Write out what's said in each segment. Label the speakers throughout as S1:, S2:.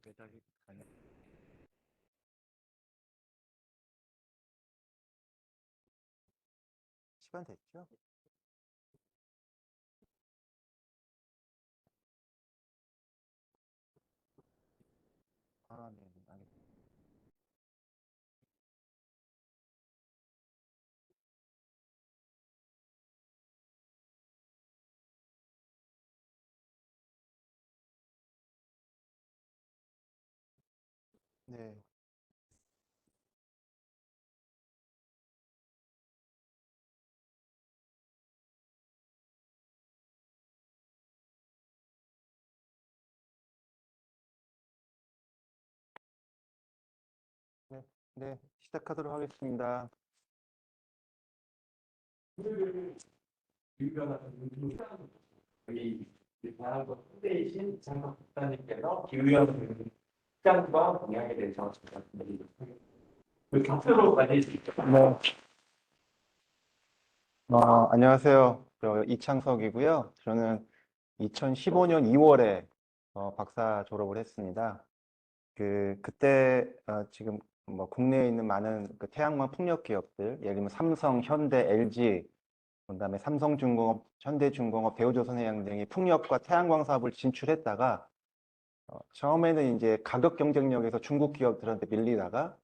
S1: 배달이 가능. 시간 됐죠? 아, 네, 알겠습니다. 네, 네, 네, 시작하도록 하겠습니다.
S2: 여기 대한민국 후대이신 장석 국장님께서 기후위험 시장과 동향에 대해서 말씀드리겠습니다. 그 격표로 관리해 주시죠.
S1: 네. 안녕하세요. 저 이창석이고요. 저는 2015년 2월에 박사 졸업을 했습니다. 그때 지금 뭐 국내에 있는 많은 그 태양광 풍력 기업들, 예를 들면 삼성, 현대, LG, 그다음에 삼성중공업, 현대중공업, 대우조선해양 등이 풍력과 태양광 사업을 진출했다가 처음에는 이제 가격 경쟁력에서 중국 기업들한테 밀리다가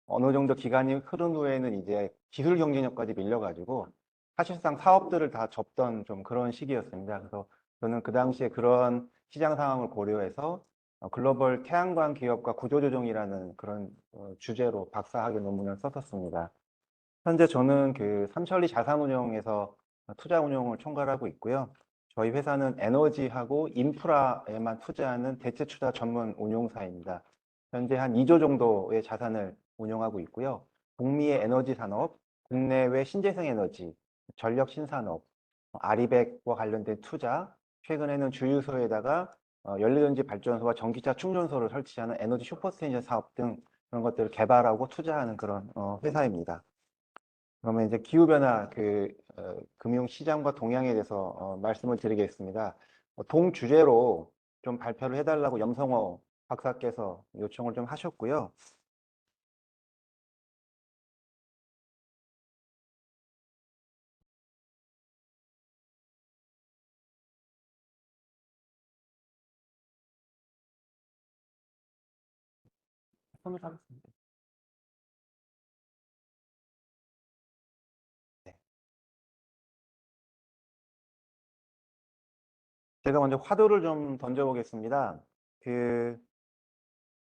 S1: 어느 정도 기간이 흐른 후에는 이제 기술 경쟁력까지 밀려가지고 사실상 사업들을 다 접던 좀 그런 시기였습니다. 그래서 저는 그 당시에 그런 시장 상황을 고려해서 글로벌 태양광 기업과 구조조정이라는 그런 주제로 박사학위 논문을 썼었습니다. 현재 저는 그 삼천리 자산운용에서 투자운용을 총괄하고 있고요. 저희 회사는 에너지하고 인프라에만 투자하는 대체투자 전문 운용사입니다. 현재 한 2조 정도의 자산을 운용하고 있고요. 북미의 에너지 산업, 국내외 신재생 에너지, 전력 신산업, 아리백과 관련된 투자, 최근에는 주유소에다가 연료전지 발전소와 전기차 충전소를 설치하는 에너지 슈퍼스테이션 사업 등 그런 것들을 개발하고 투자하는 그런 회사입니다. 그러면 이제 기후변화 금융시장과 동향에 대해서 말씀을 드리겠습니다. 동주제로 좀 발표를 해달라고 염성호 박사께서 요청을 좀 하셨고요. 손을 하겠습니다. 네. 제가 먼저 화두를 좀 던져보겠습니다. 그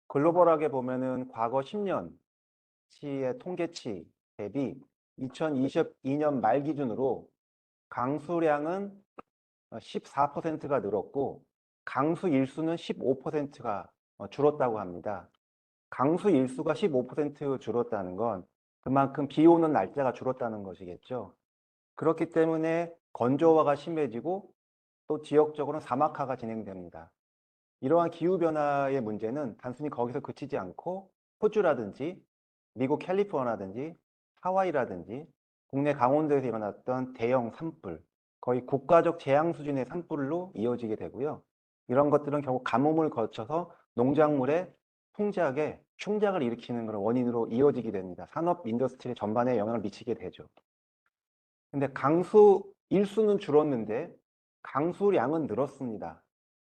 S1: 글로벌하게 보면은 과거 10년치의 통계치 대비 2022년 말 기준으로 강수량은 14%가 늘었고 강수 일수는 15%가 줄었다고 합니다. 강수 일수가 15% 줄었다는 건 그만큼 비 오는 날짜가 줄었다는 것이겠죠. 그렇기 때문에 건조화가 심해지고 또 지역적으로는 사막화가 진행됩니다. 이러한 기후변화의 문제는 단순히 거기서 그치지 않고 호주라든지 미국 캘리포니아라든지 하와이라든지 국내 강원도에서 일어났던 대형 산불, 거의 국가적 재앙 수준의 산불로 이어지게 되고요. 이런 것들은 결국 가뭄을 거쳐서 농작물의 풍작에 충작을 일으키는 그런 원인으로 이어지게 됩니다. 산업 인더스트리 전반에 영향을 미치게 되죠. 근데 강수 일수는 줄었는데 강수량은 늘었습니다.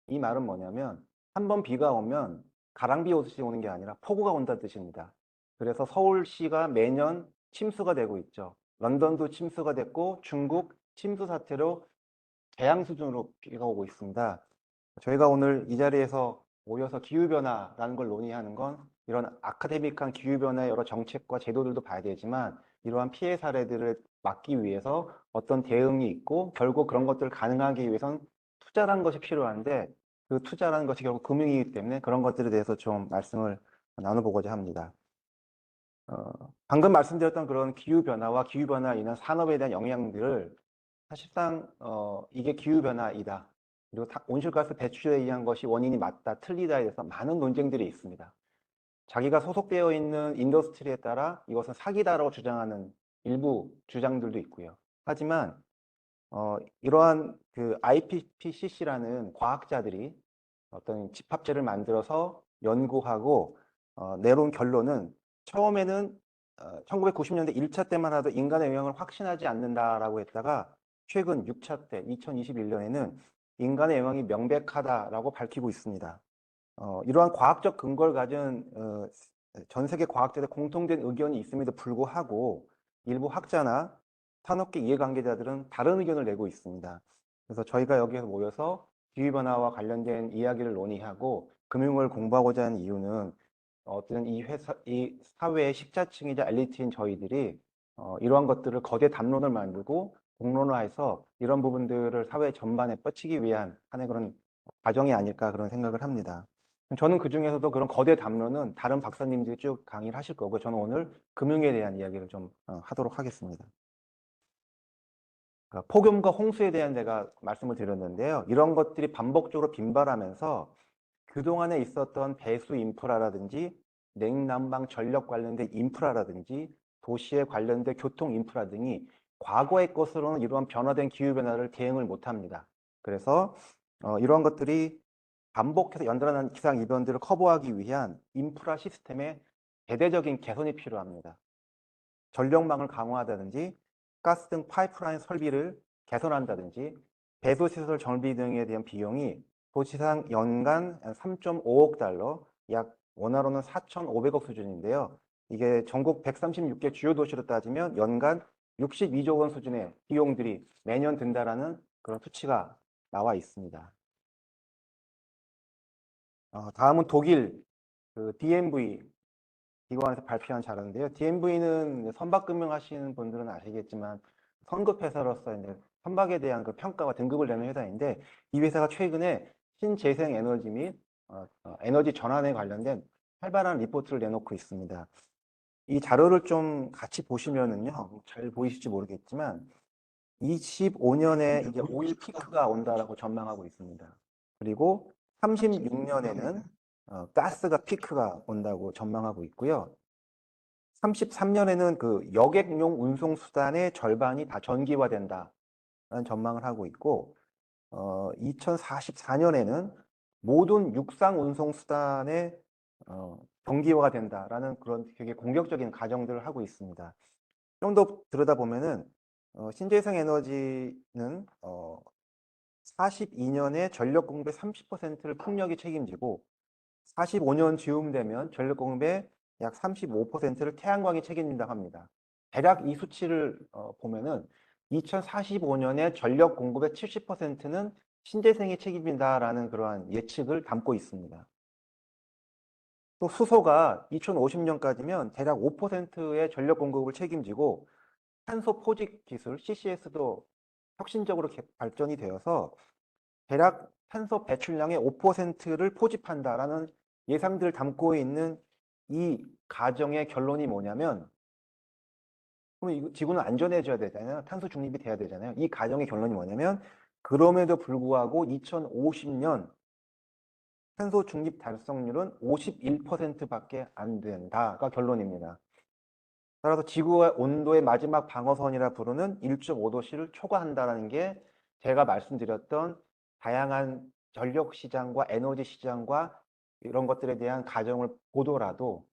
S1: 이 말은 뭐냐면 한 번 비가 오면 가랑비 오듯이 오는 게 아니라 폭우가 온다는 뜻입니다. 그래서 서울시가 매년 침수가 되고 있죠. 런던도 침수가 됐고 중국 침수 사태로 재앙 수준으로 비가 오고 있습니다. 저희가 오늘 이 자리에서 모여서 기후변화라는 걸 논의하는 건 이런 아카데믹한 기후변화의 여러 정책과 제도들도 봐야 되지만 이러한 피해 사례들을 막기 위해서 어떤 대응이 있고 결국 그런 것들을 가능하기 위해선 투자라는 것이 필요한데 그 투자라는 것이 결국 금융이기 때문에 그런 것들에 대해서 좀 말씀을 나눠보고자 합니다. 방금 말씀드렸던 그런 기후변화와 기후변화로 인한 산업에 대한 영향들을 사실상 이게 기후변화이다. 그리고 온실가스 배출에 의한 것이 원인이 맞다, 틀리다에 대해서 많은 논쟁들이 있습니다. 자기가 소속되어 있는 인더스트리에 따라 이것은 사기다라고 주장하는 일부 주장들도 있고요. 하지만 이러한 그 IPCC라는 과학자들이 어떤 집합체를 만들어서 연구하고 내놓은 결론은 처음에는 1990년대 1차 때만 하도 인간의 영향을 확신하지 않는다라고 했다가 최근 6차 때 2021년에는 인간의 영향이 명백하다라고 밝히고 있습니다. 이러한 과학적 근거를 가진 전 세계 과학자들의 공통된 의견이 있음에도 불구하고 일부 학자나 산업계 이해관계자들은 다른 의견을 내고 있습니다. 그래서 저희가 여기에서 모여서 기후변화와 관련된 이야기를 논의하고 금융을 공부하고자 하는 이유는 어떤 이 사회의 식자층이자 엘리트인 저희들이 이러한 것들을 거대 담론을 만들고 공론화해서 이런 부분들을 사회 전반에 뻗치기 위한 하나의 그런 과정이 아닐까 그런 생각을 합니다. 저는 그 중에서도 그런 거대 담론은 다른 박사님들이 쭉 강의를 하실 거고 저는 오늘 금융에 대한 이야기를 좀 하도록 하겠습니다. 그러니까 폭염과 홍수에 대한 제가 말씀을 드렸는데요. 이런 것들이 반복적으로 빈발하면서 그동안에 있었던 배수 인프라라든지 냉난방 전력 관련된 인프라라든지 도시에 관련된 교통 인프라 등이 과거의 것으로는 이러한 변화된 기후변화를 대응을 못합니다. 그래서 이러한 것들이 반복해서 연달아난 기상 이변들을 커버하기 위한 인프라 시스템의 대대적인 개선이 필요합니다. 전력망을 강화하다든지 가스 등 파이프라인 설비를 개선한다든지 배수시설 정비 등에 대한 비용이 도시상 연간 3.5억 달러, 약 원화로는 4,500억 수준인데요. 이게 전국 136개 주요 도시로 따지면 연간 62조 원 수준의 비용들이 매년 든다라는 그런 수치가 나와 있습니다. 다음은 독일 그 DNV 기관에서 발표한 자료인데요. DNV는 선박금융 하시는 분들은 아시겠지만 선급회사로서 이제 선박에 대한 그 평가와 등급을 내는 회사인데 이 회사가 최근에 신재생 에너지 및 에너지 전환에 관련된 활발한 리포트를 내놓고 있습니다. 이 자료를 좀 같이 보시면은요, 잘 보이실지 모르겠지만 25년에 이제 오일 피크가 온다라고 전망하고 있습니다. 그리고 36년에는 가스가 피크가 온다고 전망하고 있고요. 33년에는 그 여객용 운송 수단의 절반이 다 전기화된다라는 전망을 하고 있고, 2044년에는 모든 육상 운송 수단의 전기화가 된다라는 그런 되게 공격적인 가정들을 하고 있습니다. 좀 더 들여다보면은 신재생 에너지는 42년에 전력 공급의 30%를 풍력이 책임지고 45년 즈음 되면 전력 공급의 약 35%를 태양광이 책임진다고 합니다. 대략 이 수치를 보면은 2045년에 전력 공급의 70%는 신재생이 책임진다라는 그러한 예측을 담고 있습니다. 또 수소가 2050년까지면 대략 5%의 전력 공급을 책임지고 탄소 포집 기술 CCS도 혁신적으로 발전이 되어서 대략 탄소 배출량의 5%를 포집한다라는 예상들을 담고 있는 이 가정의 결론이 뭐냐면, 그럼 이거 지구는 안전해져야 되잖아요. 탄소 중립이 돼야 되잖아요. 이 가정의 결론이 뭐냐면, 그럼에도 불구하고 2050년 탄소 중립 달성률은 51%밖에 안 된다가 결론입니다. 따라서 지구의 온도의 마지막 방어선이라 부르는 1.5도씨를 초과한다는 게 제가 말씀드렸던 다양한 전력 시장과 에너지 시장과 이런 것들에 대한 가정을 보더라도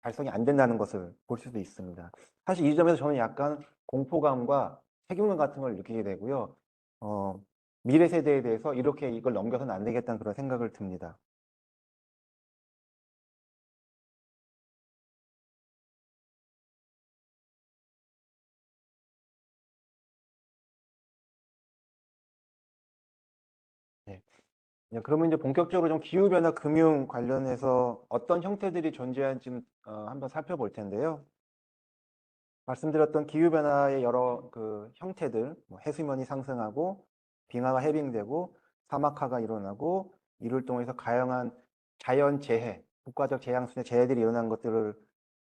S1: 달성이 안 된다는 것을 볼 수도 있습니다. 사실 이 점에서 저는 약간 공포감과 책임감 같은 걸 느끼게 되고요. 미래 세대에 대해서 이렇게 이걸 넘겨서는 안 되겠다는 그런 생각을 듭니다. 네. 그러면 이제 본격적으로 좀 기후변화 금융 관련해서 어떤 형태들이 존재하는지 한번 살펴볼 텐데요. 말씀드렸던 기후변화의 여러 그 형태들, 뭐 해수면이 상승하고 빙하가 해빙되고 사막화가 일어나고 이를 통해서 다양한 자연재해, 국가적 재앙순의 재해들이 일어난 것들을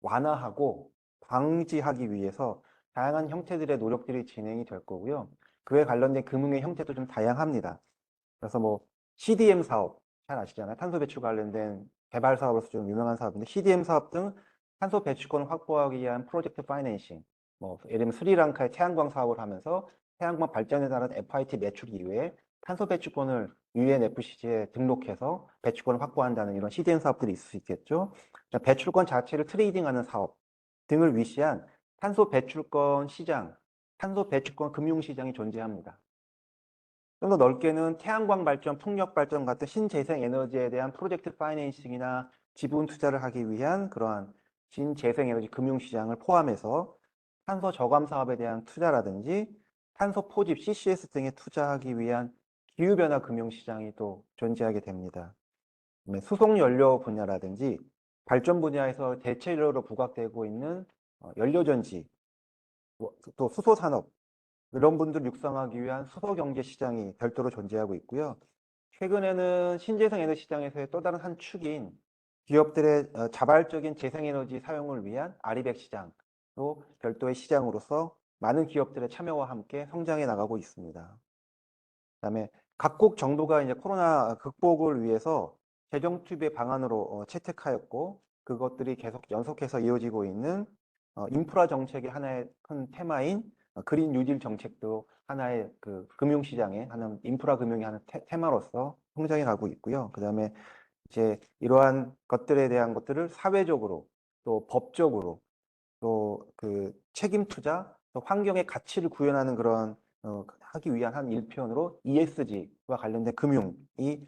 S1: 완화하고 방지하기 위해서 다양한 형태들의 노력들이 진행이 될 거고요. 그에 관련된 금융의 형태도 좀 다양합니다. 그래서 뭐 CDM 사업 잘 아시잖아요. 탄소 배출 관련된 개발 사업으로서 좀 유명한 사업인데 CDM 사업 등 탄소 배출권을 확보하기 위한 프로젝트 파이낸싱, 뭐 예를 들면 스리랑카의 태양광 사업을 하면서 태양광 발전에 따른 FIT 매출 이후에 탄소 배출권을 UNFCC에 등록해서 배출권을 확보한다는 이런 CDM 사업들이 있을 수 있겠죠. 배출권 자체를 트레이딩하는 사업 등을 위시한 탄소 배출권 시장, 탄소 배출권 금융시장이 존재합니다. 좀 더 넓게는 태양광 발전, 풍력 발전 같은 신재생 에너지에 대한 프로젝트 파이낸싱이나 지분 투자를 하기 위한 그러한 신재생 에너지 금융시장을 포함해서 탄소 저감 사업에 대한 투자라든지 탄소 포집 CCS 등에 투자하기 위한 기후변화 금융시장이 또 존재하게 됩니다. 수송 연료 분야라든지 발전 분야에서 대체 연료로 부각되고 있는 연료전지, 또 수소산업, 이런 분들 육성하기 위한 수소 경제 시장이 별도로 존재하고 있고요. 최근에는 신재생 에너지 시장에서의 또 다른 한 축인 기업들의 자발적인 재생에너지 사용을 위한 아리백 시장도 별도의 시장으로서 많은 기업들의 참여와 함께 성장해 나가고 있습니다. 그다음에 각국 정부가 이제 코로나 극복을 위해서 재정 투입의 방안으로 채택하였고 그것들이 계속 연속해서 이어지고 있는 인프라 정책의 하나의 큰 테마인 그린 뉴딜 정책도 하나의 그 금융시장의 하나의 인프라 금융의 하나의 테마로서 성장해 가고 있고요. 그다음에 이제 이러한 것들에 대한 것들을 사회적으로 또 법적으로 또 그 책임 투자 또 환경의 가치를 구현하는 그런 하기 위한 한 일편으로 ESG와 관련된 금융이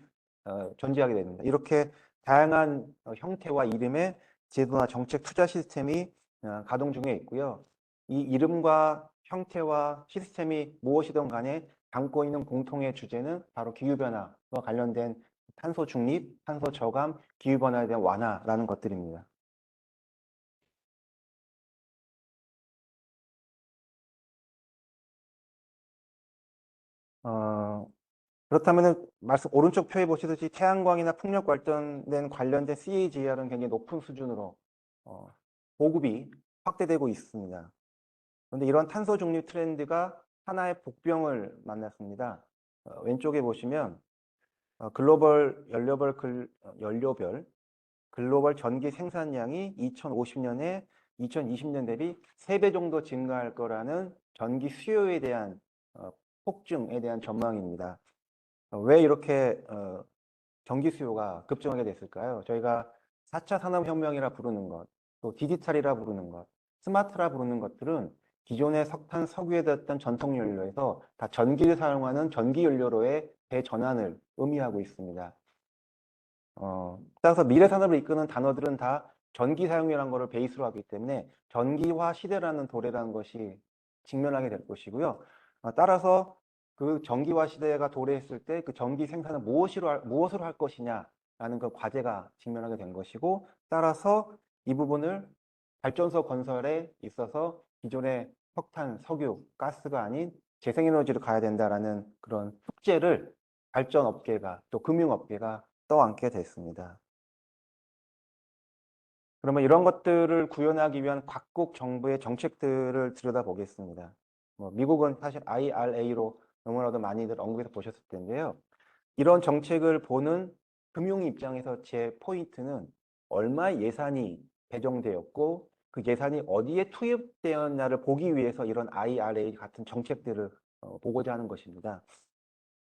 S1: 존재하게 됩니다. 이렇게 다양한 형태와 이름의 제도나 정책 투자 시스템이 가동 중에 있고요. 이 이름과 형태와 시스템이 무엇이든 간에 담고 있는 공통의 주제는 바로 기후변화와 관련된 탄소 중립, 탄소 저감, 기후변화에 대한 완화라는 것들입니다. 어, 그렇다면 말씀 오른쪽 표에 보시듯이 태양광이나 풍력 발전된 관련된 CAGR은 굉장히 높은 수준으로 어, 보급이 확대되고 있습니다. 그런데 이런 탄소 중립 트렌드가 하나의 복병을 만났습니다. 왼쪽에 보시면 연료별 글로벌 전기 생산량이 2050년에 2020년 대비 3배 정도 증가할 거라는 전기 수요에 대한 폭증에 대한 전망입니다. 왜 이렇게 전기 수요가 급증하게 됐을까요? 저희가 4차 산업혁명이라 부르는 것, 또 디지털이라 부르는 것, 스마트라 부르는 것들은 기존의 석탄, 석유에 됐던 전통 연료에서 다 전기를 사용하는 전기 연료로의 대전환을 의미하고 있습니다. 따라서 미래 산업을 이끄는 단어들은 다 전기 사용이라는 것을 베이스로 하기 때문에 전기화 시대라는 도래라는 것이 직면하게 될 것이고요. 따라서 그 전기화 시대가 도래했을 때 그 전기 생산을 무엇으로 할 것이냐 라는 그 과제가 직면하게 된 것이고, 따라서 이 부분을 발전소 건설에 있어서 기존의 석탄, 석유, 가스가 아닌 재생에너지로 가야 된다라는 그런 숙제를 발전업계가 또 금융업계가 떠안게 됐습니다. 그러면 이런 것들을 구현하기 위한 각국 정부의 정책들을 들여다보겠습니다. 미국은 사실 IRA로 너무나도 많이들 언급해서 보셨을 텐데요. 이런 정책을 보는 금융 입장에서 제 포인트는 얼마 예산이 배정되었고 그 예산이 어디에 투입되었냐를 보기 위해서 이런 IRA 같은 정책들을 보고자 하는 것입니다.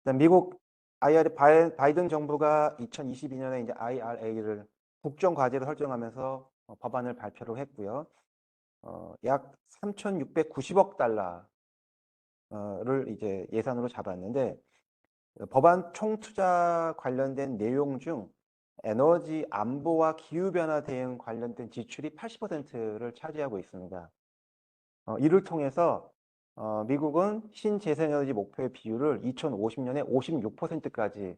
S1: 일단 미국 바이든 정부가 2022년에 이제 IRA를 국정과제로 설정하면서 법안을 발표를 했고요. 약 3,690억 달러를 이제 예산으로 잡았는데 법안 총투자 관련된 내용 중 에너지 안보와 기후변화 대응 관련된 지출이 80%를 차지하고 있습니다. 이를 통해서 미국은 신재생에너지 목표의 비율을 2050년에 56%까지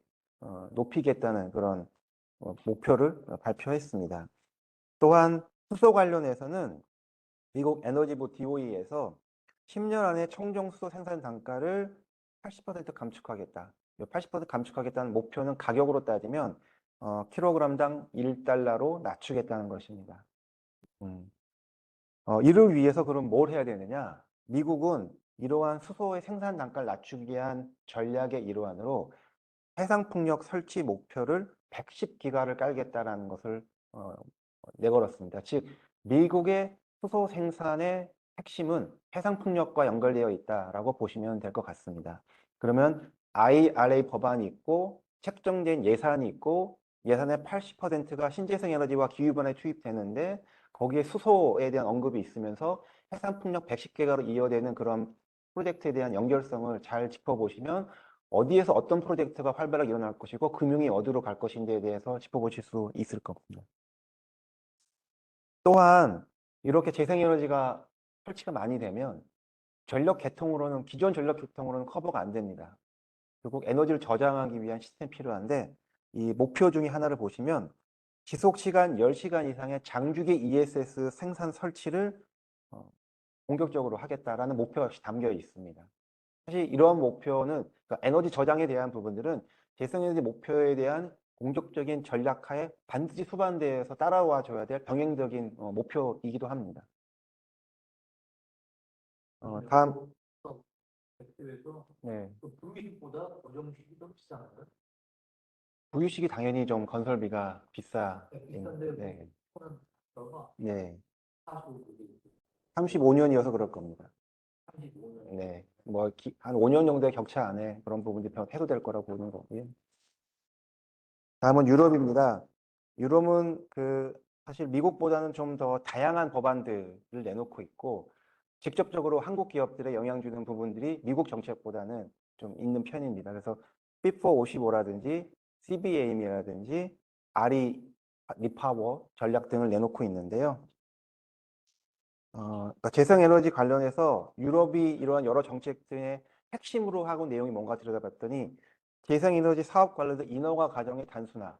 S1: 높이겠다는 그런 목표를 발표했습니다. 또한 수소 관련해서는 미국 에너지부 DOE에서 10년 안에 청정 수소 생산 단가를 80% 감축하겠다. 80% 감축하겠다는 목표는 가격으로 따지면 킬로그램당 1달러로 낮추겠다는 것입니다. 이를 위해서 그럼 뭘 해야 되느냐? 미국은 이러한 수소의 생산 단가를 낮추기 위한 전략의 일환으로 해상풍력 설치 목표를 110기가를 깔겠다라는 것을 내걸었습니다. 즉, 미국의 수소 생산의 핵심은 해상풍력과 연결되어 있다라고 보시면 될 것 같습니다. 그러면 IRA 법안이 있고 책정된 예산이 있고 예산의 80%가 신재생 에너지와 기후변화에 투입되는데 거기에 수소에 대한 언급이 있으면서 해상풍력 110개가로 이어되는 그런 프로젝트에 대한 연결성을 잘 짚어보시면 어디에서 어떤 프로젝트가 활발하게 일어날 것이고 금융이 어디로 갈 것인지에 대해서 짚어보실 수 있을 겁니다. 또한 이렇게 재생에너지가 설치가 많이 되면 기존 전력 계통으로는 커버가 안 됩니다. 결국 에너지를 저장하기 위한 시스템이 필요한데 이 목표 중에 하나를 보시면 지속시간 10시간 이상의 장주기 ESS 생산 설치를 공격적으로 하겠다라는 목표가 역시 담겨 있습니다. 사실 이러한 목표는 그러니까 에너지 저장에 대한 부분들은 재생에너지 목표에 대한 공격적인 전략하에 반드시 수반되어서 따라와 줘야 될 병행적인 목표이기도 합니다. 다음, 네.
S2: 부유식보다 고정식이 더 비싸나요?
S1: 부유식이 당연히 좀 건설비가 비싸.
S2: 비싼데
S1: 네.
S2: 가
S1: 네.
S2: 45년,
S1: 35년이어서 그럴 겁니다.
S2: 35년.
S1: 네. 한 5년 정도의 격차 안에 그런 부분들이 해소될 거라고 보는 거고요. 다음은 유럽입니다. 유럽은 사실 미국보다는 좀 더 다양한 법안들을 내놓고 있고 직접적으로 한국 기업들에 영향 주는 부분들이 미국 정책보다는 좀 있는 편입니다. 그래서 Fit for 55라든지 CBAM이라든지 리파워 전략 등을 내놓고 있는데요. 그러니까 재생에너지 관련해서 유럽이 이러한 여러 정책 등의 핵심으로 하고 내용이 뭔가 들여다봤더니 재생에너지 사업 관련된 인허가 과정의 단순화,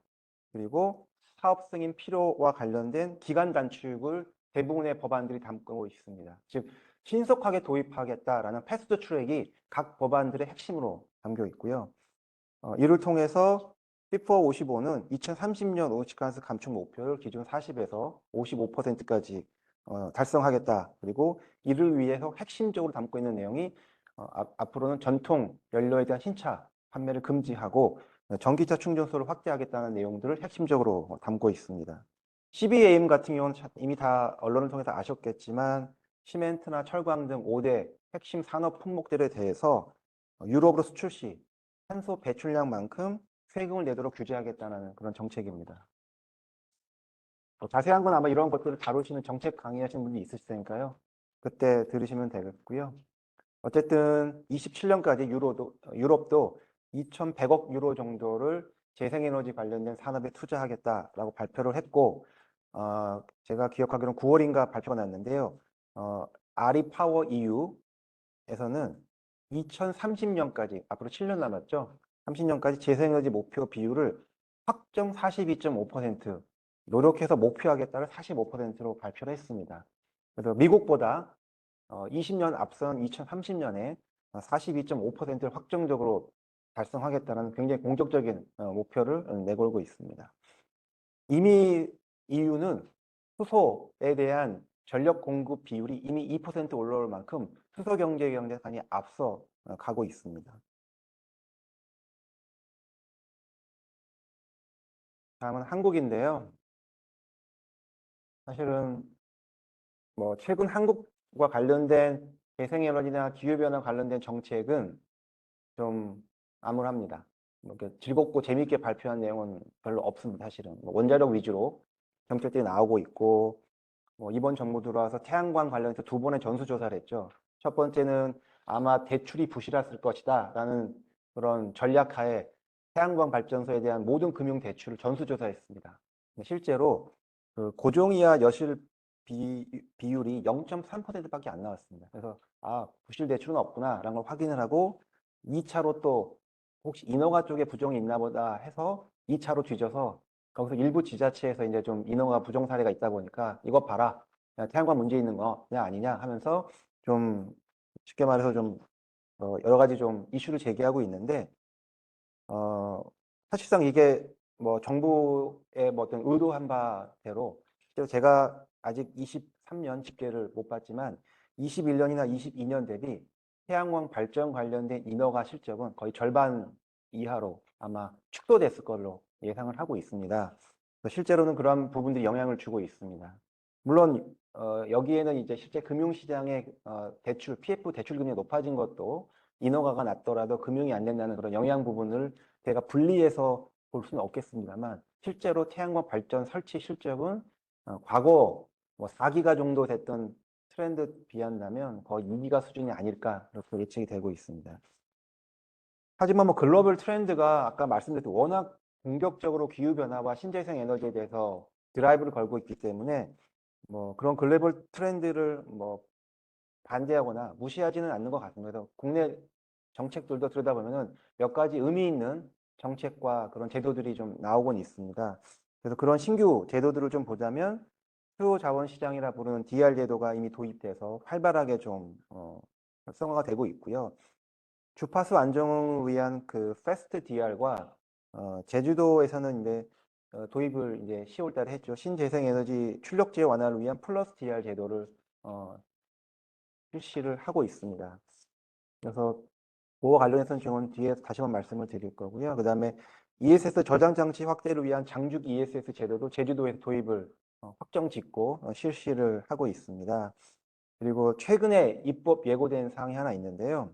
S1: 그리고 사업 승인 필요와 관련된 기간 단축을 대부분의 법안들이 담고 있습니다. 즉, 신속하게 도입하겠다라는 패스트 트랙이 각 법안들의 핵심으로 담겨 있고요. 이를 통해서 Fit for 55는 2030년 온실가스 감축 목표를 기준 40에서 55%까지 달성하겠다. 그리고 이를 위해서 핵심적으로 담고 있는 내용이 앞으로는 전통 연료에 대한 신차 판매를 금지하고 전기차 충전소를 확대하겠다는 내용들을 핵심적으로 담고 있습니다. CBAM 같은 경우는 이미 다 언론을 통해서 아셨겠지만 시멘트나 철강 등 5대 핵심 산업 품목들에 대해서 유럽으로 수출 시 탄소 배출량만큼 세금을 내도록 규제하겠다는 그런 정책입니다. 자세한 건 아마 이런 것들을 다루시는 정책 강의하시는 분이 있으실 테니까요. 그때 들으시면 되겠고요. 어쨌든 27년까지 유럽도 2,100억 유로 정도를 재생에너지 관련된 산업에 투자하겠다라고 발표를 했고, 제가 기억하기로는 9월인가 발표가 났는데요. 아리파워 EU에서는 2030년까지, 앞으로 7년 남았죠. 30년까지 재생에너지 목표 비율을 확정 42.5%, 노력해서 목표하겠다를 45%로 발표를 했습니다. 그래서 미국보다 20년 앞선 2030년에 42.5%를 확정적으로 달성하겠다는 굉장히 공격적인 목표를 내걸고 있습니다. 이미 EU는 수소에 대한 전력 공급 비율이 이미 2% 올라올 만큼 수소 경제 경제관이 앞서 가고 있습니다. 다음은 한국인데요. 사실은 뭐 최근 한국과 관련된 재생에너지나 기후변화 관련된 정책은 좀 암울합니다. 뭐 이렇게 즐겁고 재미있게 발표한 내용은 별로 없습니다. 사실은 뭐 원자력 위주로 정책들이 나오고 있고, 뭐 이번 정부 들어와서 태양광 관련해서 두 번의 전수조사를 했죠. 첫 번째는 아마 대출이 부실했을 것이다 라는 그런 전략하에 태양광 발전소에 대한 모든 금융 대출을 전수조사했습니다. 실제로 그 고종이와 여실 비율이 0.3%밖에 안 나왔습니다. 그래서 부실 대출은 없구나 라는 걸 확인을 하고 2차로 또 혹시 인허가 쪽에 부정이 있나 보다 해서 2차로 뒤져서 거기서 일부 지자체에서 이제 좀 인허가 부정 사례가 있다 보니까 이거 봐라, 야, 태양광 문제 있는 거냐 아니냐 하면서 좀 쉽게 말해서 좀 여러 가지 좀 이슈를 제기하고 있는데, 사실상 이게 뭐 정부의 뭐 어떤 의도한 바대로 실제로 제가 아직 23년 집계를 못 봤지만 21년이나 22년 대비 태양광 발전 관련된 인허가 실적은 거의 절반 이하로 아마 축소됐을 걸로 예상을 하고 있습니다. 실제로는 그런 부분들이 영향을 주고 있습니다. 물론 여기에는 이제 실제 금융시장의 대출, PF 대출 금리가 높아진 것도 인허가가 났더라도 금융이 안 된다는 그런 영향 부분을 제가 분리해서 볼 수는 없겠습니다만, 실제로 태양광 발전 설치 실적은 과거 뭐 4기가 정도 됐던 트렌드 비한다면 거의 2기가 수준이 아닐까 이렇게 예측이 되고 있습니다. 하지만 뭐 글로벌 트렌드가 아까 말씀드렸듯이 워낙 공격적으로 기후변화와 신재생 에너지에 대해서 드라이브를 걸고 있기 때문에 뭐 그런 글로벌 트렌드를 뭐 반대하거나 무시하지는 않는 것 같습니다. 그래서 국내 정책들도 들여다보면은 몇 가지 의미 있는 정책과 그런 제도들이 좀 나오곤 있습니다. 그래서 그런 신규 제도들을 좀 보자면 수요 자원 시장이라 부르는 DR 제도가 이미 도입돼서 활발하게 좀 활성화가 되고 있고요. 주파수 안정을 위한 그 패스트 DR과 제주도에서는 이제 도입을 이제 10월 달에 했죠. 신재생 에너지 출력제 완화를 위한 플러스 DR 제도를 실시를 하고 있습니다. 그래서 그와 관련해서는 저는 뒤에 다시 한번 말씀을 드릴 거고요. 그 다음에 ESS 저장 장치 확대를 위한 장죽 ESS 제도도 제주도에서 도입을 확정 짓고 실시를 하고 있습니다. 그리고 최근에 입법 예고된 사항이 하나 있는데요.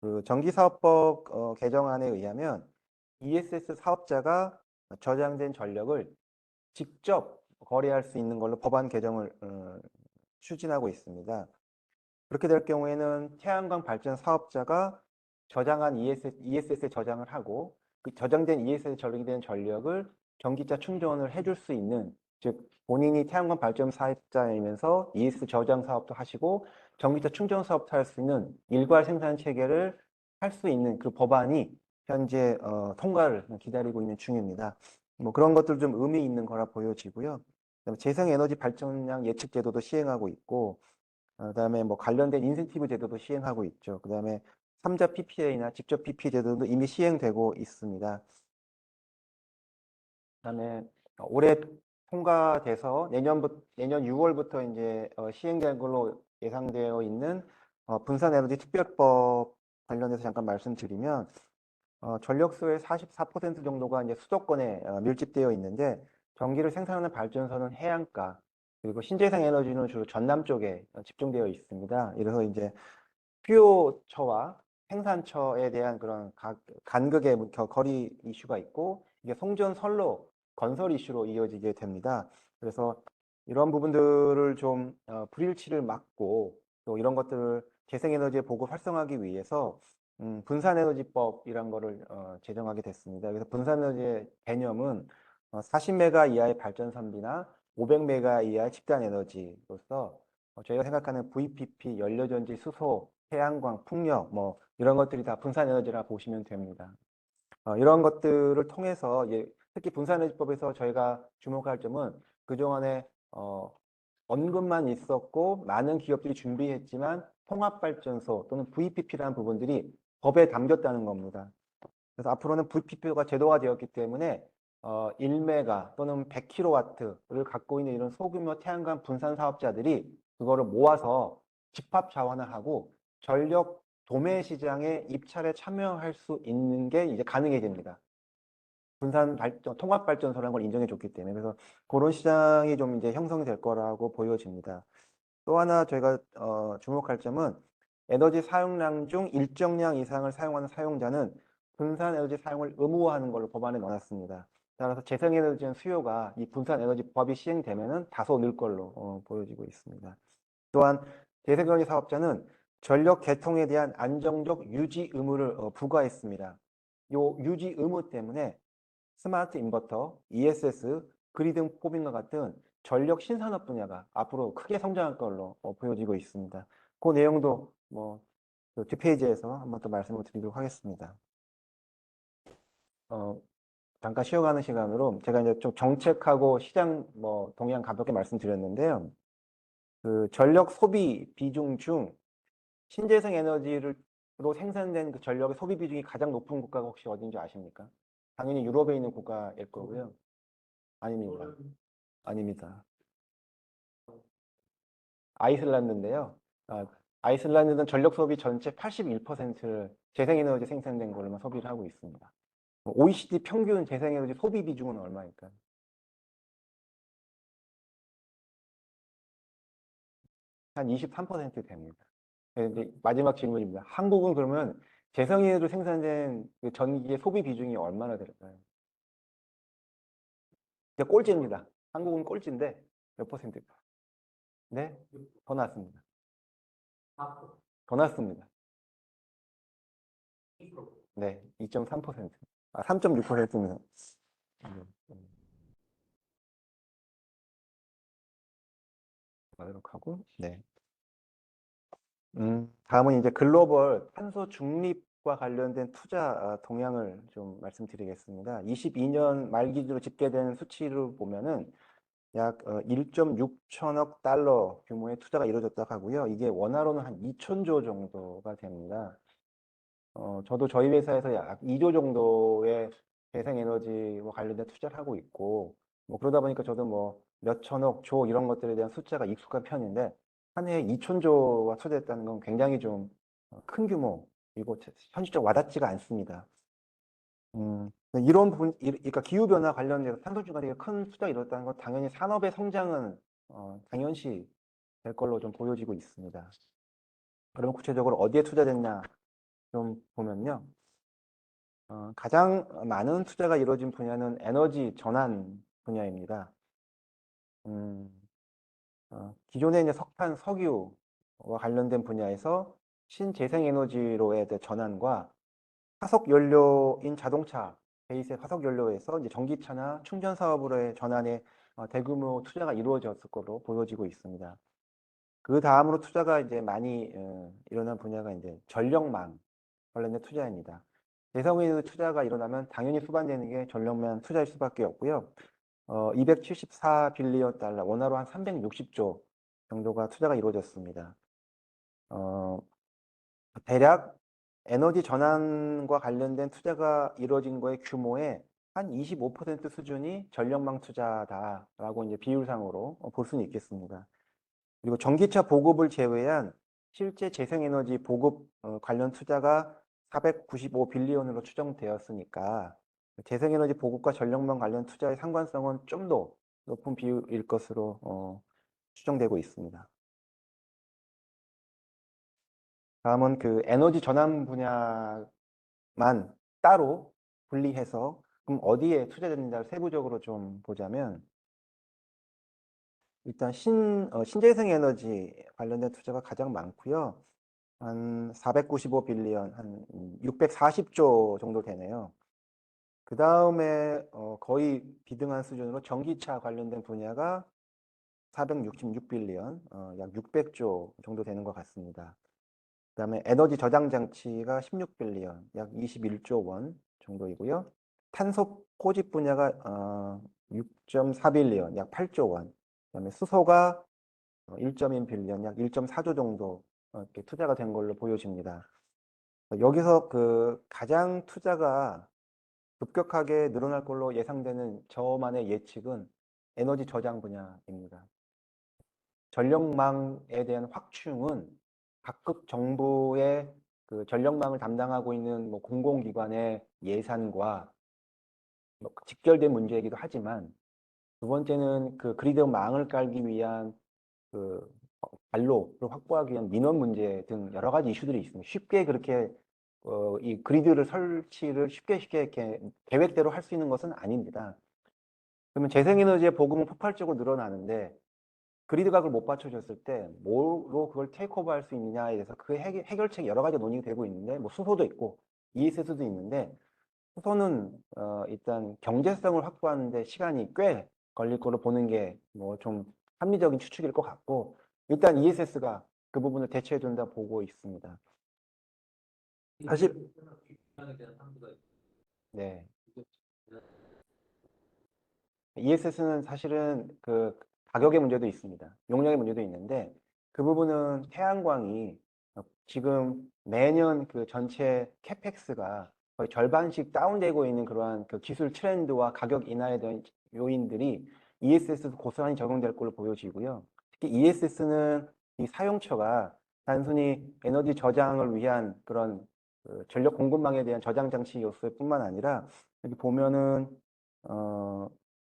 S1: 그 전기사업법 개정안에 의하면 ESS 사업자가 저장된 전력을 직접 거래할 수 있는 걸로 법안 개정을 추진하고 있습니다. 그렇게 될 경우에는 태양광 발전 사업자가 저장한 ESS에 저장을 하고 그 저장된 ESS에 저장된 전력을 전기차 충전을 해줄 수 있는, 즉 본인이 태양광 발전 사업자이면서 ESS 저장 사업도 하시고 전기차 충전 사업도 할 수 있는 일괄 생산 체계를 할 수 있는 그 법안이 현재 통과를 기다리고 있는 중입니다. 뭐 그런 것들 좀 의미 있는 거라 보여지고요. 그다음에 재생에너지 발전량 예측 제도도 시행하고 있고, 그다음에 뭐 관련된 인센티브 제도도 시행하고 있죠. 그다음에 3자 PPA나 직접 PPA 제도도 이미 시행되고 있습니다. 그다음에 올해 통과돼서 내년 6월부터 이제 시행될 걸로 예상되어 있는 분산에너지 특별법 관련해서 잠깐 말씀드리면, 전력수의 44% 정도가 이제 수도권에 밀집되어 있는데 전기를 생산하는 발전소는 해안가, 그리고 신재생 에너지는 주로 전남 쪽에 집중되어 있습니다. 이래서 이제 수요처와 생산처에 대한 그런 간극의 거리 이슈가 있고, 이게 송전선로 건설 이슈로 이어지게 됩니다. 그래서 이런 부분들을 좀 불일치를 막고 또 이런 것들을 재생에너지의 보급 활성화하기 위해서 분산에너지법이란 거를 제정하게 됐습니다. 그래서 분산에너지의 개념은 40메가 이하의 발전선비나 500메가 이하의 집단에너지로서 저희가 생각하는 VPP, 연료전지, 수소, 태양광, 풍력 뭐 이런 것들이 다 분산에너지라 보시면 됩니다. 이런 것들을 통해서 특히 분산에너지법에서 저희가 주목할 점은 그동안에 언급만 있었고 많은 기업들이 준비했지만 통합발전소 또는 VPP라는 부분들이 법에 담겼다는 겁니다. 그래서 앞으로는 VPP가 제도화 되었기 때문에 1메가 또는 100kW를 갖고 있는 이런 소규모 태양광 분산 사업자들이 그거를 모아서 집합 자원을 하고 전력 도매 시장에 입찰에 참여할 수 있는 게 이제 가능해집니다. 분산 발전, 통합 발전소라는 걸 인정해 줬기 때문에 그래서 그런 시장이 좀 이제 형성될 거라고 보여집니다. 또 하나 저희가 주목할 점은 에너지 사용량 중 일정량 이상을 사용하는 사용자는 분산 에너지 사용을 의무화하는 걸로 법안에 넣어놨습니다. 따라서 재생에너지 수요가 이 분산 에너지 법이 시행되면은 다소 늘 걸로 보여지고 있습니다. 또한 재생에너지 사업자는 전력 개통에 대한 안정적 유지 의무를 부과했습니다. 요 유지 의무 때문에 스마트 인버터, ESS, 그리드 포빙과 같은 전력 신산업 분야가 앞으로 크게 성장할 걸로 보여지고 있습니다. 그 내용도 그 뒷페이지에서 한번 더 말씀을 드리도록 하겠습니다. 잠깐 쉬어가는 시간으로 제가 이제 좀 정책하고 시장 동향 가볍게 말씀드렸는데요. 그 전력 소비 비중 중 신재생 에너지로 생산된 그 전력의 소비 비중이 가장 높은 국가가 혹시 어딘지 아십니까? 당연히 유럽에 있는 국가일 거고요. 아닙니다. 아닙니다. 아이슬란드인데요. 아이슬란드는 전력 소비 전체 81%를 재생에너지 생산된 걸로만 소비를 하고 있습니다. OECD 평균 재생에너지 소비 비중은 얼마일까요? 한 23% 됩니다. 이제 마지막 질문입니다. 한국은 그러면 재생에너지로 생산된 그 전기의 소비 비중이 얼마나 될까요? 이제 꼴찌입니다. 한국은 꼴찌인데 몇 퍼센트일까? 네? 더 낮습니다. 더 낮습니다. 네, 2.3%. 3.6%입니다. 하도록 하고, 네. 다음은 이제 글로벌 탄소 중립과 관련된 투자 동향을 좀 말씀드리겠습니다. 22년 말 기준으로 집계된 수치를 보면은 약 1.6천억 달러 규모의 투자가 이루어졌다고 하고요. 이게 원화로는 한 2천조 정도가 됩니다. 저도 저희 회사에서 약 2조 정도의 재생에너지와 관련된 투자를 하고 있고, 그러다 보니까 저도 몇 천억, 조 이런 것들에 대한 숫자가 익숙한 편인데, 한 해에 2천조가 투자했다는 건 굉장히 좀 큰 규모, 그리고 현실적 와닿지가 않습니다. 이런 부분, 그러니까 기후변화 관련해서 탄소 중간에 큰 투자가 이뤘다는 건 당연히 산업의 성장은 당연시 될 걸로 좀 보여지고 있습니다. 그럼 구체적으로 어디에 투자됐냐 좀 보면요. 가장 많은 투자가 이루어진 분야는 에너지 전환 분야입니다. 음, 기존의 이제 석탄, 석유와 관련된 분야에서 신재생에너지로의 전환과 화석 연료인 자동차 베이스의 화석 연료에서 이제 전기차나 충전 사업으로의 전환에 대규모 투자가 이루어졌을 것으로 보여지고 있습니다. 그 다음으로 투자가 이제 많이 일어난 분야가 이제 전력망 관련된 투자입니다. 재성의 투자가 일어나면 당연히 수반되는 게 전력망 투자일 수밖에 없고요. 274빌리언 달러, 원화로 한 360조 정도가 투자가 이루어졌습니다. 대략 에너지 전환과 관련된 투자가 이루어진 거의 규모의 한 25% 수준이 전력망 투자다라고 이제 비율상으로 볼 수는 있겠습니다. 그리고 전기차 보급을 제외한 실제 재생에너지 보급 관련 투자가 495빌리언으로 추정되었으니까 재생에너지 보급과 전력망 관련 투자의 상관성은 좀 더 높은 비율일 것으로 추정되고 있습니다. 다음은 그 에너지 전환 분야만 따로 분리해서 그럼 어디에 투자됐는지를 세부적으로 좀 보자면 일단 신재생 에너지 관련된 투자가 가장 많고요. 한 495빌리언, 한 640조 정도 되네요. 그 다음에 거의 비등한 수준으로 전기차 관련된 분야가 466빌리언, 약 600조 정도 되는 것 같습니다. 그 다음에 에너지 저장 장치가 16빌리언, 약 21조 원 정도이고요. 탄소 포집 분야가 6.4빌리언, 약 8조 원. 그다음에 수소가 1.1빌리언, 약 1.4조 정도 이렇게 투자가 된 걸로 보여집니다. 여기서 그 가장 투자가 급격하게 늘어날 걸로 예상되는 저만의 예측은 에너지 저장 분야입니다. 전력망에 대한 확충은 각급 정부의 그 전력망을 담당하고 있는 뭐 공공기관의 예산과 뭐 직결된 문제이기도 하지만, 두 번째는 그 그리드망을 깔기 위한 그 관로를 확보하기 위한 민원 문제 등 여러 가지 이슈들이 있습니다. 쉽게 그렇게 이 그리드를 설치를 쉽게 이렇게 계획대로 할 수 있는 것은 아닙니다. 그러면 재생에너지의 보급은 폭발적으로 늘어나는데 그리드가 그걸 못 받쳐줬을 때 뭐로 그걸 테이크오버 할 수 있느냐에 대해서 그 해결책이 여러 가지 논의가 되고 있는데, 뭐 수소도 있고 ESS도 있는데, 수소는 일단 경제성을 확보하는데 시간이 꽤 걸릴 거로 보는 게 뭐 좀 합리적인 추측일 것 같고, 일단 ESS가 그 부분을 대체해 준다 보고 있습니다. 사실 네. ESS는 사실은 그 가격의 문제도 있습니다. 용량의 문제도 있는데, 그 부분은 태양광이 지금 매년 그 전체 캐펙스가 거의 절반씩 다운되고 있는 그러한 그 기술 트렌드와 가격 인하에 대한 요인들이 ESS도 고스란히 적용될 걸로 보여지고요. 특히 ESS는 이 사용처가 단순히 에너지 저장을 위한 그런 그 전력 공급망에 대한 저장 장치 요소일 뿐만 아니라, 여기 보면은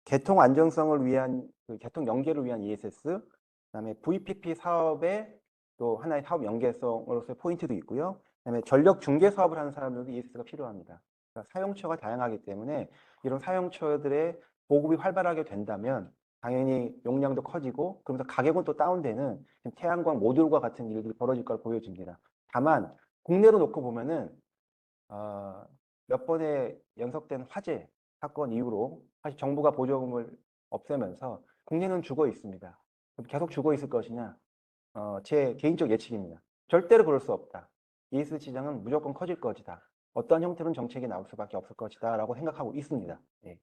S1: 개통 안정성을 위한 그 개통 연계를 위한 ESS, 그다음에 VPP 사업의 또 하나의 사업 연계성으로서의 포인트도 있고요. 그다음에 전력 중개 사업을 하는 사람들도 ESS가 필요합니다. 그러니까 사용처가 다양하기 때문에 이런 사용처들의 보급이 활발하게 된다면 당연히 용량도 커지고, 그러면서 가격은 또 다운되는 태양광 모듈과 같은 일들이 벌어질 걸 보여집니다. 다만 국내로 놓고 보면은 몇 번의 연속된 화재 사건 이후로 사실 정부가 보조금을 없애면서 국내는 죽어 있습니다. 계속 죽어 있을 것이냐? 제 개인적 예측입니다. 절대로 그럴 수 없다. ES 시장은 무조건 커질 것이다. 어떤 형태로는 정책이 나올 수밖에 없을 것이다 라고 생각하고 있습니다. 예.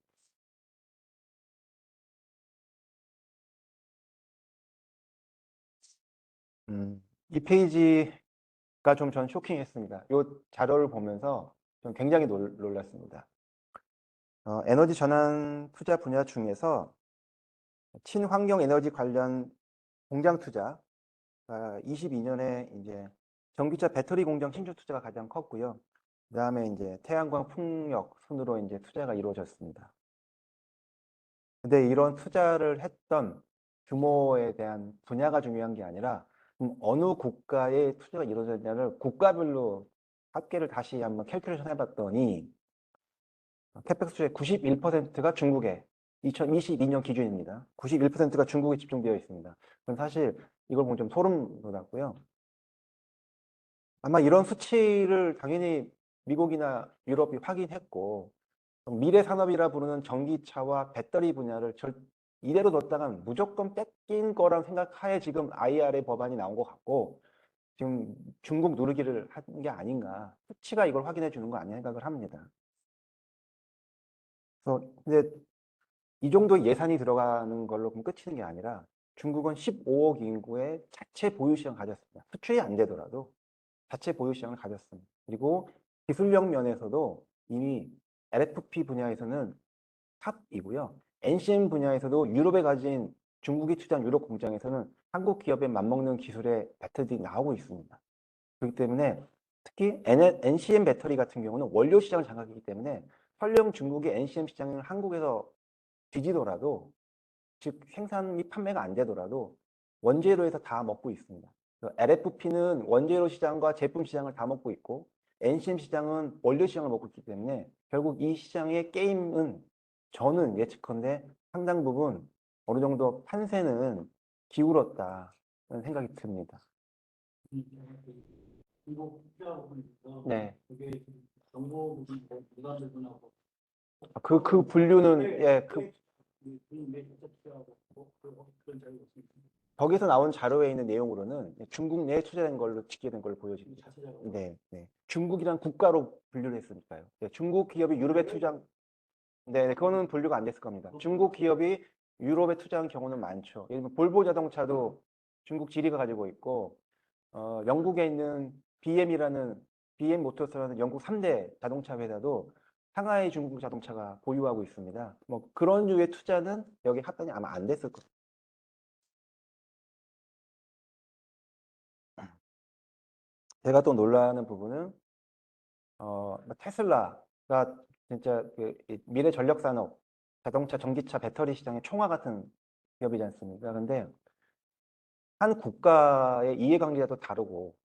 S1: 이 페이지가 좀 전 쇼킹했습니다. 이 자료를 보면서 좀 굉장히 놀랐습니다. 에너지 전환 투자 분야 중에서 친환경 에너지 관련 공장 투자, 22년에 이제 전기차 배터리 공장 신주 투자가 가장 컸고요. 그다음에 이제 태양광 풍력 순으로 이제 투자가 이루어졌습니다. 근데 이런 투자를 했던 규모에 대한 분야가 중요한 게 아니라 어느 국가에 투자가 이루어졌냐를 국가별로 합계를 다시 한번 캘큘레이션 해봤더니 캐펙스 투자의 91%가 중국에, 2022년 기준입니다. 91%가 중국에 집중되어 있습니다. 그럼 사실 이걸 보면 좀 소름 돋았고요. 아마 이런 수치를 당연히 미국이나 유럽이 확인했고, 미래 산업이라 부르는 전기차와 배터리 분야를 이대로 뒀다간 무조건 뺏긴 거란 생각하에 지금 IRA 법안이 나온 것 같고, 지금 중국 누르기를 한 게 아닌가, 수치가 이걸 확인해 주는 거 아니냐 생각을 합니다. 그래서 근데 이 정도 예산이 들어가는 걸로 그럼 끝이는 게 아니라, 중국은 15억 인구의 자체 보유 시장을 가졌습니다. 수출이 안 되더라도 자체 보유 시장을 가졌습니다. 그리고 기술력 면에서도 이미 LFP 분야에서는 탑이고요. NCM 분야에서도 유럽에 가진 중국이 투자한 유럽 공장에서는 한국 기업에 맞먹는 기술의 배터리들이 나오고 있습니다. 그렇기 때문에 특히 NCM 배터리 같은 경우는 원료 시장을 장악하기 때문에 설령 중국의 NCM 시장을 한국에서 뒤지더라도, 즉 생산 및 판매가 안 되더라도 원재료에서 다 먹고 있습니다. LFP는 원재료 시장과 제품 시장을 다 먹고 있고, NCM 시장은 원료 시장을 먹고 있기 때문에 결국 이 시장의 게임은, 저는 예측컨대 상당 부분 어느 정도 판세는 기울었다는 생각이 듭니다.
S2: 이거 투자하고 보니까
S1: 네.
S2: 그게 정보 부분 부담되고
S1: 그 분류는, 예,
S2: 그런 자료가 있습니다.
S1: 거기서 나온 자료에 있는 내용으로는 중국 내에 투자된 걸로 집계된 걸로 보여집니다.
S2: 자체적으로.
S1: 네, 네. 중국이란 국가로 분류를 했으니까요. 네, 중국 기업이 유럽에 투자, 네, 그거는 분류가 안 됐을 겁니다. 중국 기업이 유럽에 투자한 경우는 많죠. 예를 들면 볼보 자동차도 중국 지리가 가지고 있고, 영국에 있는 BM 모터스라는 영국 3대 자동차 회사도 상하이 중국 자동차가 보유하고 있습니다. 뭐 그런 류의 투자는 여기 합산이 아마 안 됐을 거예요. 제가 또 놀라는 부분은 테슬라가 진짜 이 미래 전력 산업, 자동차, 전기차, 배터리 시장의 총화 같은 기업이지 않습니까? 근데 한 국가의 이해관계가 또 다르고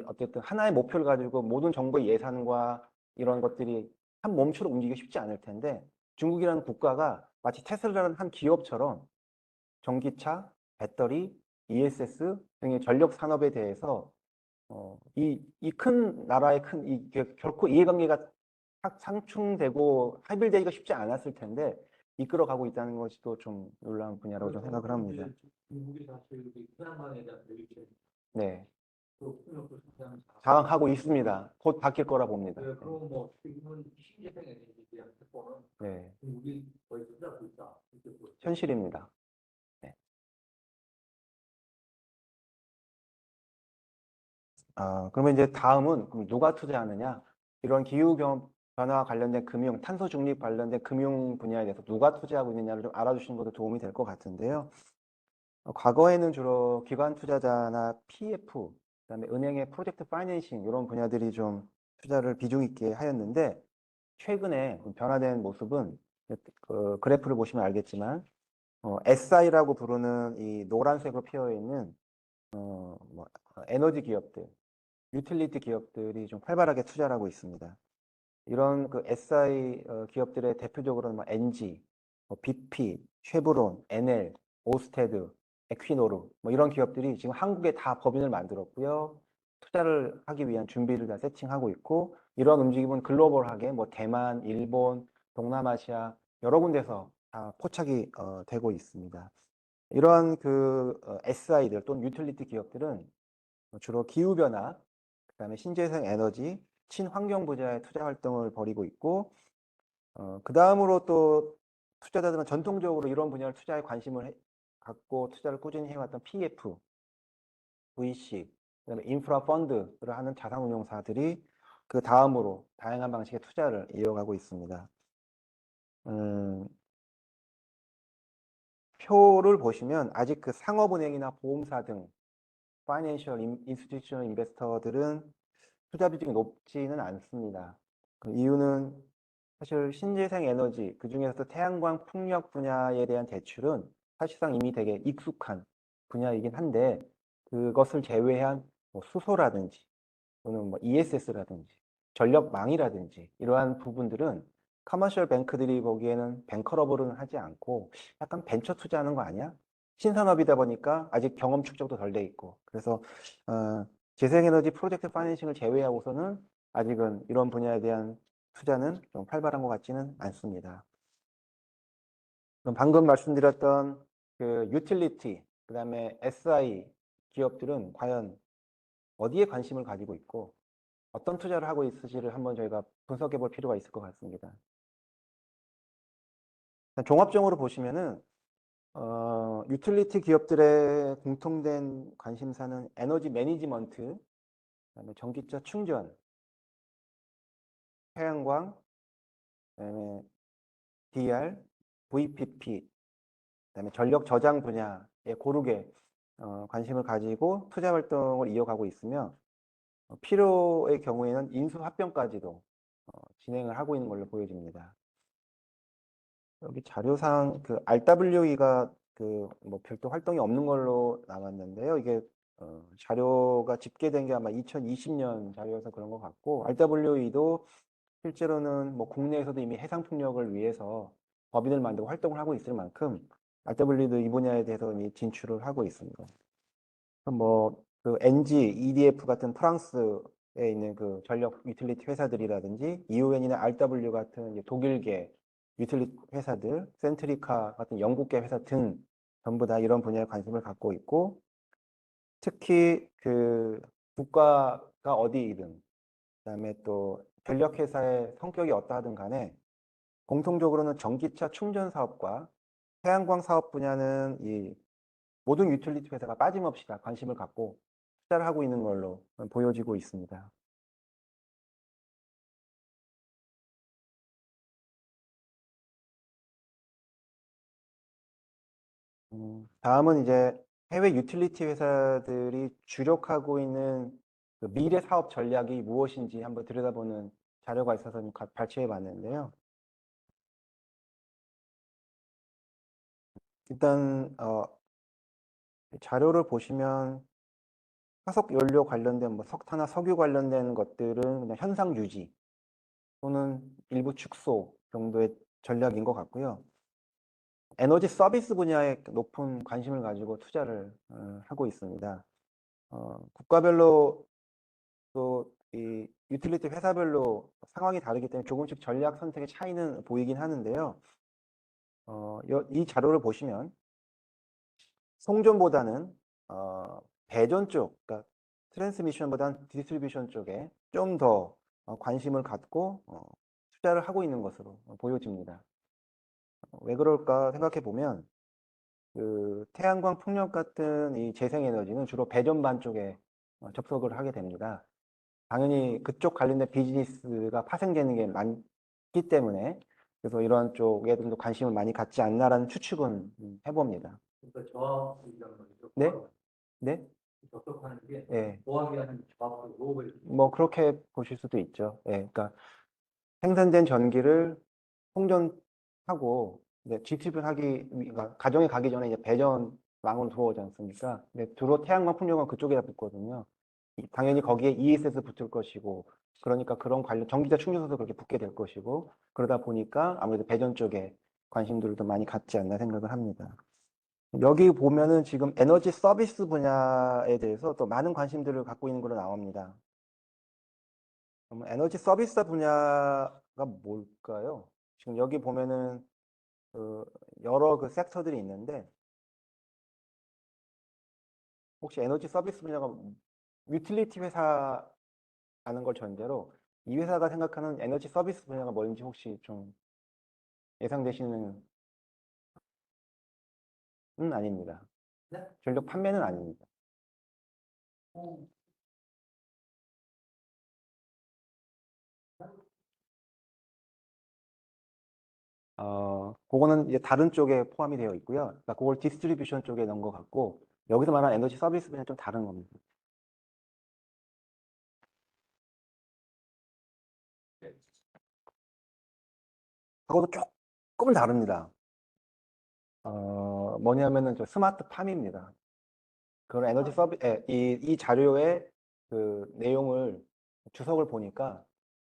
S1: 어쨌든 하나의 목표를 가지고 모든 정부의 예산과 이런 것들이 한 몸처럼 움직이기 쉽지 않을 텐데 중국이라는 국가가 마치 테슬라라는 한 기업처럼 전기차, 배터리, ESS 등의 전력 산업에 대해서 이 큰 나라의 결코 이해관계가 상충되고 합일되기가 쉽지 않았을 텐데 이끌어가고 있다는 것이 또 좀 놀라운 분야라고 좀 생각을 합니다.
S2: 중국이 사실 태양광에 대한 대비책
S1: 네,
S2: 폭력을 상당
S1: 장악하고 있습니다. 곧 바뀔 거라 봅니다.
S2: 그럼 뭐 지금은 신재생 에너지에 대한 태포는
S1: 네,
S2: 중국이 거의 투자하고 있다. 이렇게 보죠.
S1: 현실입니다. 네. 그러면 이제 다음은 그럼 누가 투자하느냐? 이런 변화와 관련된 탄소 중립 관련된 금융 분야에 대해서 누가 투자하고 있느냐를 좀 알아주시는 것도 도움이 될 것 같은데요. 과거에는 주로 기관 투자자나 PF, 그다음에 은행의 프로젝트 파이낸싱 이런 분야들이 좀 투자를 비중 있게 하였는데 최근에 변화된 모습은 그 그래프를 보시면 알겠지만 SI라고 부르는 이 노란색으로 피어 있는 에너지 기업들, 유틸리티 기업들이 좀 활발하게 투자를 하고 있습니다. 이런 그 SI 기업들의 대표적으로는 뭐 NG, BP, 쉐브론, NL, 오스테드, 에퀴노르 뭐 이런 기업들이 지금 한국에 다 법인을 만들었고요. 투자를 하기 위한 준비를 다 세팅하고 있고 이런 움직임은 글로벌하게 뭐 대만, 일본, 동남아시아 여러 군데서 다 포착이 되고 있습니다. 이러한 SI들 또는 유틸리티 기업들은 주로 기후변화, 그다음에 신재생 에너지, 친환경 분야의 투자 활동을 벌이고 있고, 그 다음으로 또 투자자들은 전통적으로 이런 분야를 투자에 갖고 투자를 꾸준히 해왔던 PF, VC, 그다음에 인프라 펀드를 하는 자산운용사들이 그 다음으로 다양한 방식의 투자를 이어가고 있습니다. 표를 보시면 아직 그 상업은행이나 보험사 등 파이낸셜 인스티튜셔널 인베스터들은 투자 비중이 높지는 않습니다. 그 이유는 사실 신재생 에너지, 그중에서도 태양광 풍력 분야에 대한 대출은 사실상 이미 되게 익숙한 분야이긴 한데 그것을 제외한 뭐 수소라든지 또는 뭐 ESS라든지 전력망이라든지 이러한 부분들은 커머셜 뱅크들이 보기에는 뱅커러블은 하지 않고 약간 벤처 투자하는 거 아니야? 신산업이다 보니까 아직 경험 축적도 덜 돼 있고 그래서 재생에너지 프로젝트 파이낸싱을 제외하고서는 아직은 이런 분야에 대한 투자는 좀 활발한 것 같지는 않습니다. 그럼 방금 말씀드렸던 그 유틸리티, 그 다음에 SI 기업들은 과연 어디에 관심을 가지고 있고 어떤 투자를 하고 있을지를 한번 저희가 분석해 볼 필요가 있을 것 같습니다. 종합적으로 보시면은 유틸리티 기업들의 공통된 관심사는 에너지 매니지먼트, 그다음에 전기차 충전, 태양광, 그다음에 DR, VPP, 그다음에 전력 저장 분야에 고르게 관심을 가지고 투자 활동을 이어가고 있으며 필요의 경우에는 인수 합병까지도 진행을 하고 있는 걸로 보여집니다. 여기 자료상 그 RWE가 그 뭐 별도 활동이 없는 걸로 나왔는데요. 이게 자료가 집계된 게 아마 2020년 자료여서 그런 것 같고 RWE도 실제로는 뭐 국내에서도 이미 해상 풍력을 위해서 법인을 만들고 활동을 하고 있을 만큼 RWE도 이 분야에 대해서 이미 진출을 하고 있습니다. 그럼 뭐그 NG, EDF 같은 프랑스에 있는 그 전력 유틸리티 회사들이라든지 EON이나 RW 같은 이제 독일계 유틸리티 회사들, 센트리카 같은 영국계 회사 등 전부 다 이런 분야에 관심을 갖고 있고 특히 그 국가가 어디이든 그다음에 또 전력 회사의 성격이 어떠하든 간에 공통적으로는 전기차 충전 사업과 태양광 사업 분야는 이 모든 유틸리티 회사가 빠짐없이 다 관심을 갖고 투자를 하고 있는 걸로 보여지고 있습니다. 다음은 이제 해외 유틸리티 회사들이 주력하고 있는 그 미래 사업 전략이 무엇인지 한번 들여다보는 자료가 있어서 좀 발췌해 봤는데요. 일단 자료를 보시면 화석 연료 관련된 뭐 석탄이나 석유 관련된 것들은 그냥 현상 유지 또는 일부 축소 정도의 전략인 것 같고요. 에너지 서비스 분야에 높은 관심을 가지고 투자를 하고 있습니다. 국가별로 또 이 유틸리티 회사별로 상황이 다르기 때문에 조금씩 전략 선택의 차이는 보이긴 하는데요. 이 자료를 보시면 송전보다는 배전 쪽, 그러니까 트랜스미션보다는 디스트리뷰션 쪽에 좀 더 관심을 갖고 투자를 하고 있는 것으로 보여집니다. 왜 그럴까 생각해 보면 그 태양광 풍력 같은 이 재생에너지는 주로 배전반 쪽에 접속을 하게 됩니다. 당연히 그쪽 관련된 비즈니스가 파생되는 게 많기 때문에 그래서 이런 쪽에 좀 더 관심을 많이 갖지 않나라는 추측은 해봅니다.
S2: 그러니까 저하고 이런 거죠.
S1: 네? 네?
S2: 접촉하는 게
S1: 예.
S2: 보안이라는 저하고 로업을
S1: 뭐 그렇게 보실 수도 있죠. 예. 그러니까 생산된 전기를 송전하고 이제 그러니까 가정에 가기 전에 이제 배전망으로 들어오지 않습니까? 근데 주로 태양광 풍력은 그쪽에다 붙거든요. 당연히 거기에 ESS 붙을 것이고, 그러니까 그런 관련 전기차 충전소도 그렇게 붙게 될 것이고, 그러다 보니까 아무래도 배전 쪽에 관심들도 많이 갖지 않나 생각을 합니다. 여기 보면은 지금 에너지 서비스 분야에 대해서 또 많은 관심들을 갖고 있는 걸로 나옵니다. 그럼 에너지 서비스 분야가 뭘까요? 지금 여기 보면은 그 여러 그 섹터들이 있는데 혹시 에너지 서비스 분야가 유틸리티 회사라는 걸 전제로 이 회사가 생각하는 에너지 서비스 분야가 뭔지 혹시 좀 예상되시는 아닙니다.
S2: 네?
S1: 전력 판매는 아닙니다. 그거는 이제 다른 쪽에 포함이 되어 있고요. 그러니까 그걸 디스트리뷰션 쪽에 넣은 것 같고 여기서 말하는 에너지 서비스 분야는 좀 다른 겁니다.
S2: 네.
S1: 그것도 조금 다릅니다. 뭐냐면은 저 스마트팜입니다. 그런 에너지 이 자료의 그 내용을 주석을 보니까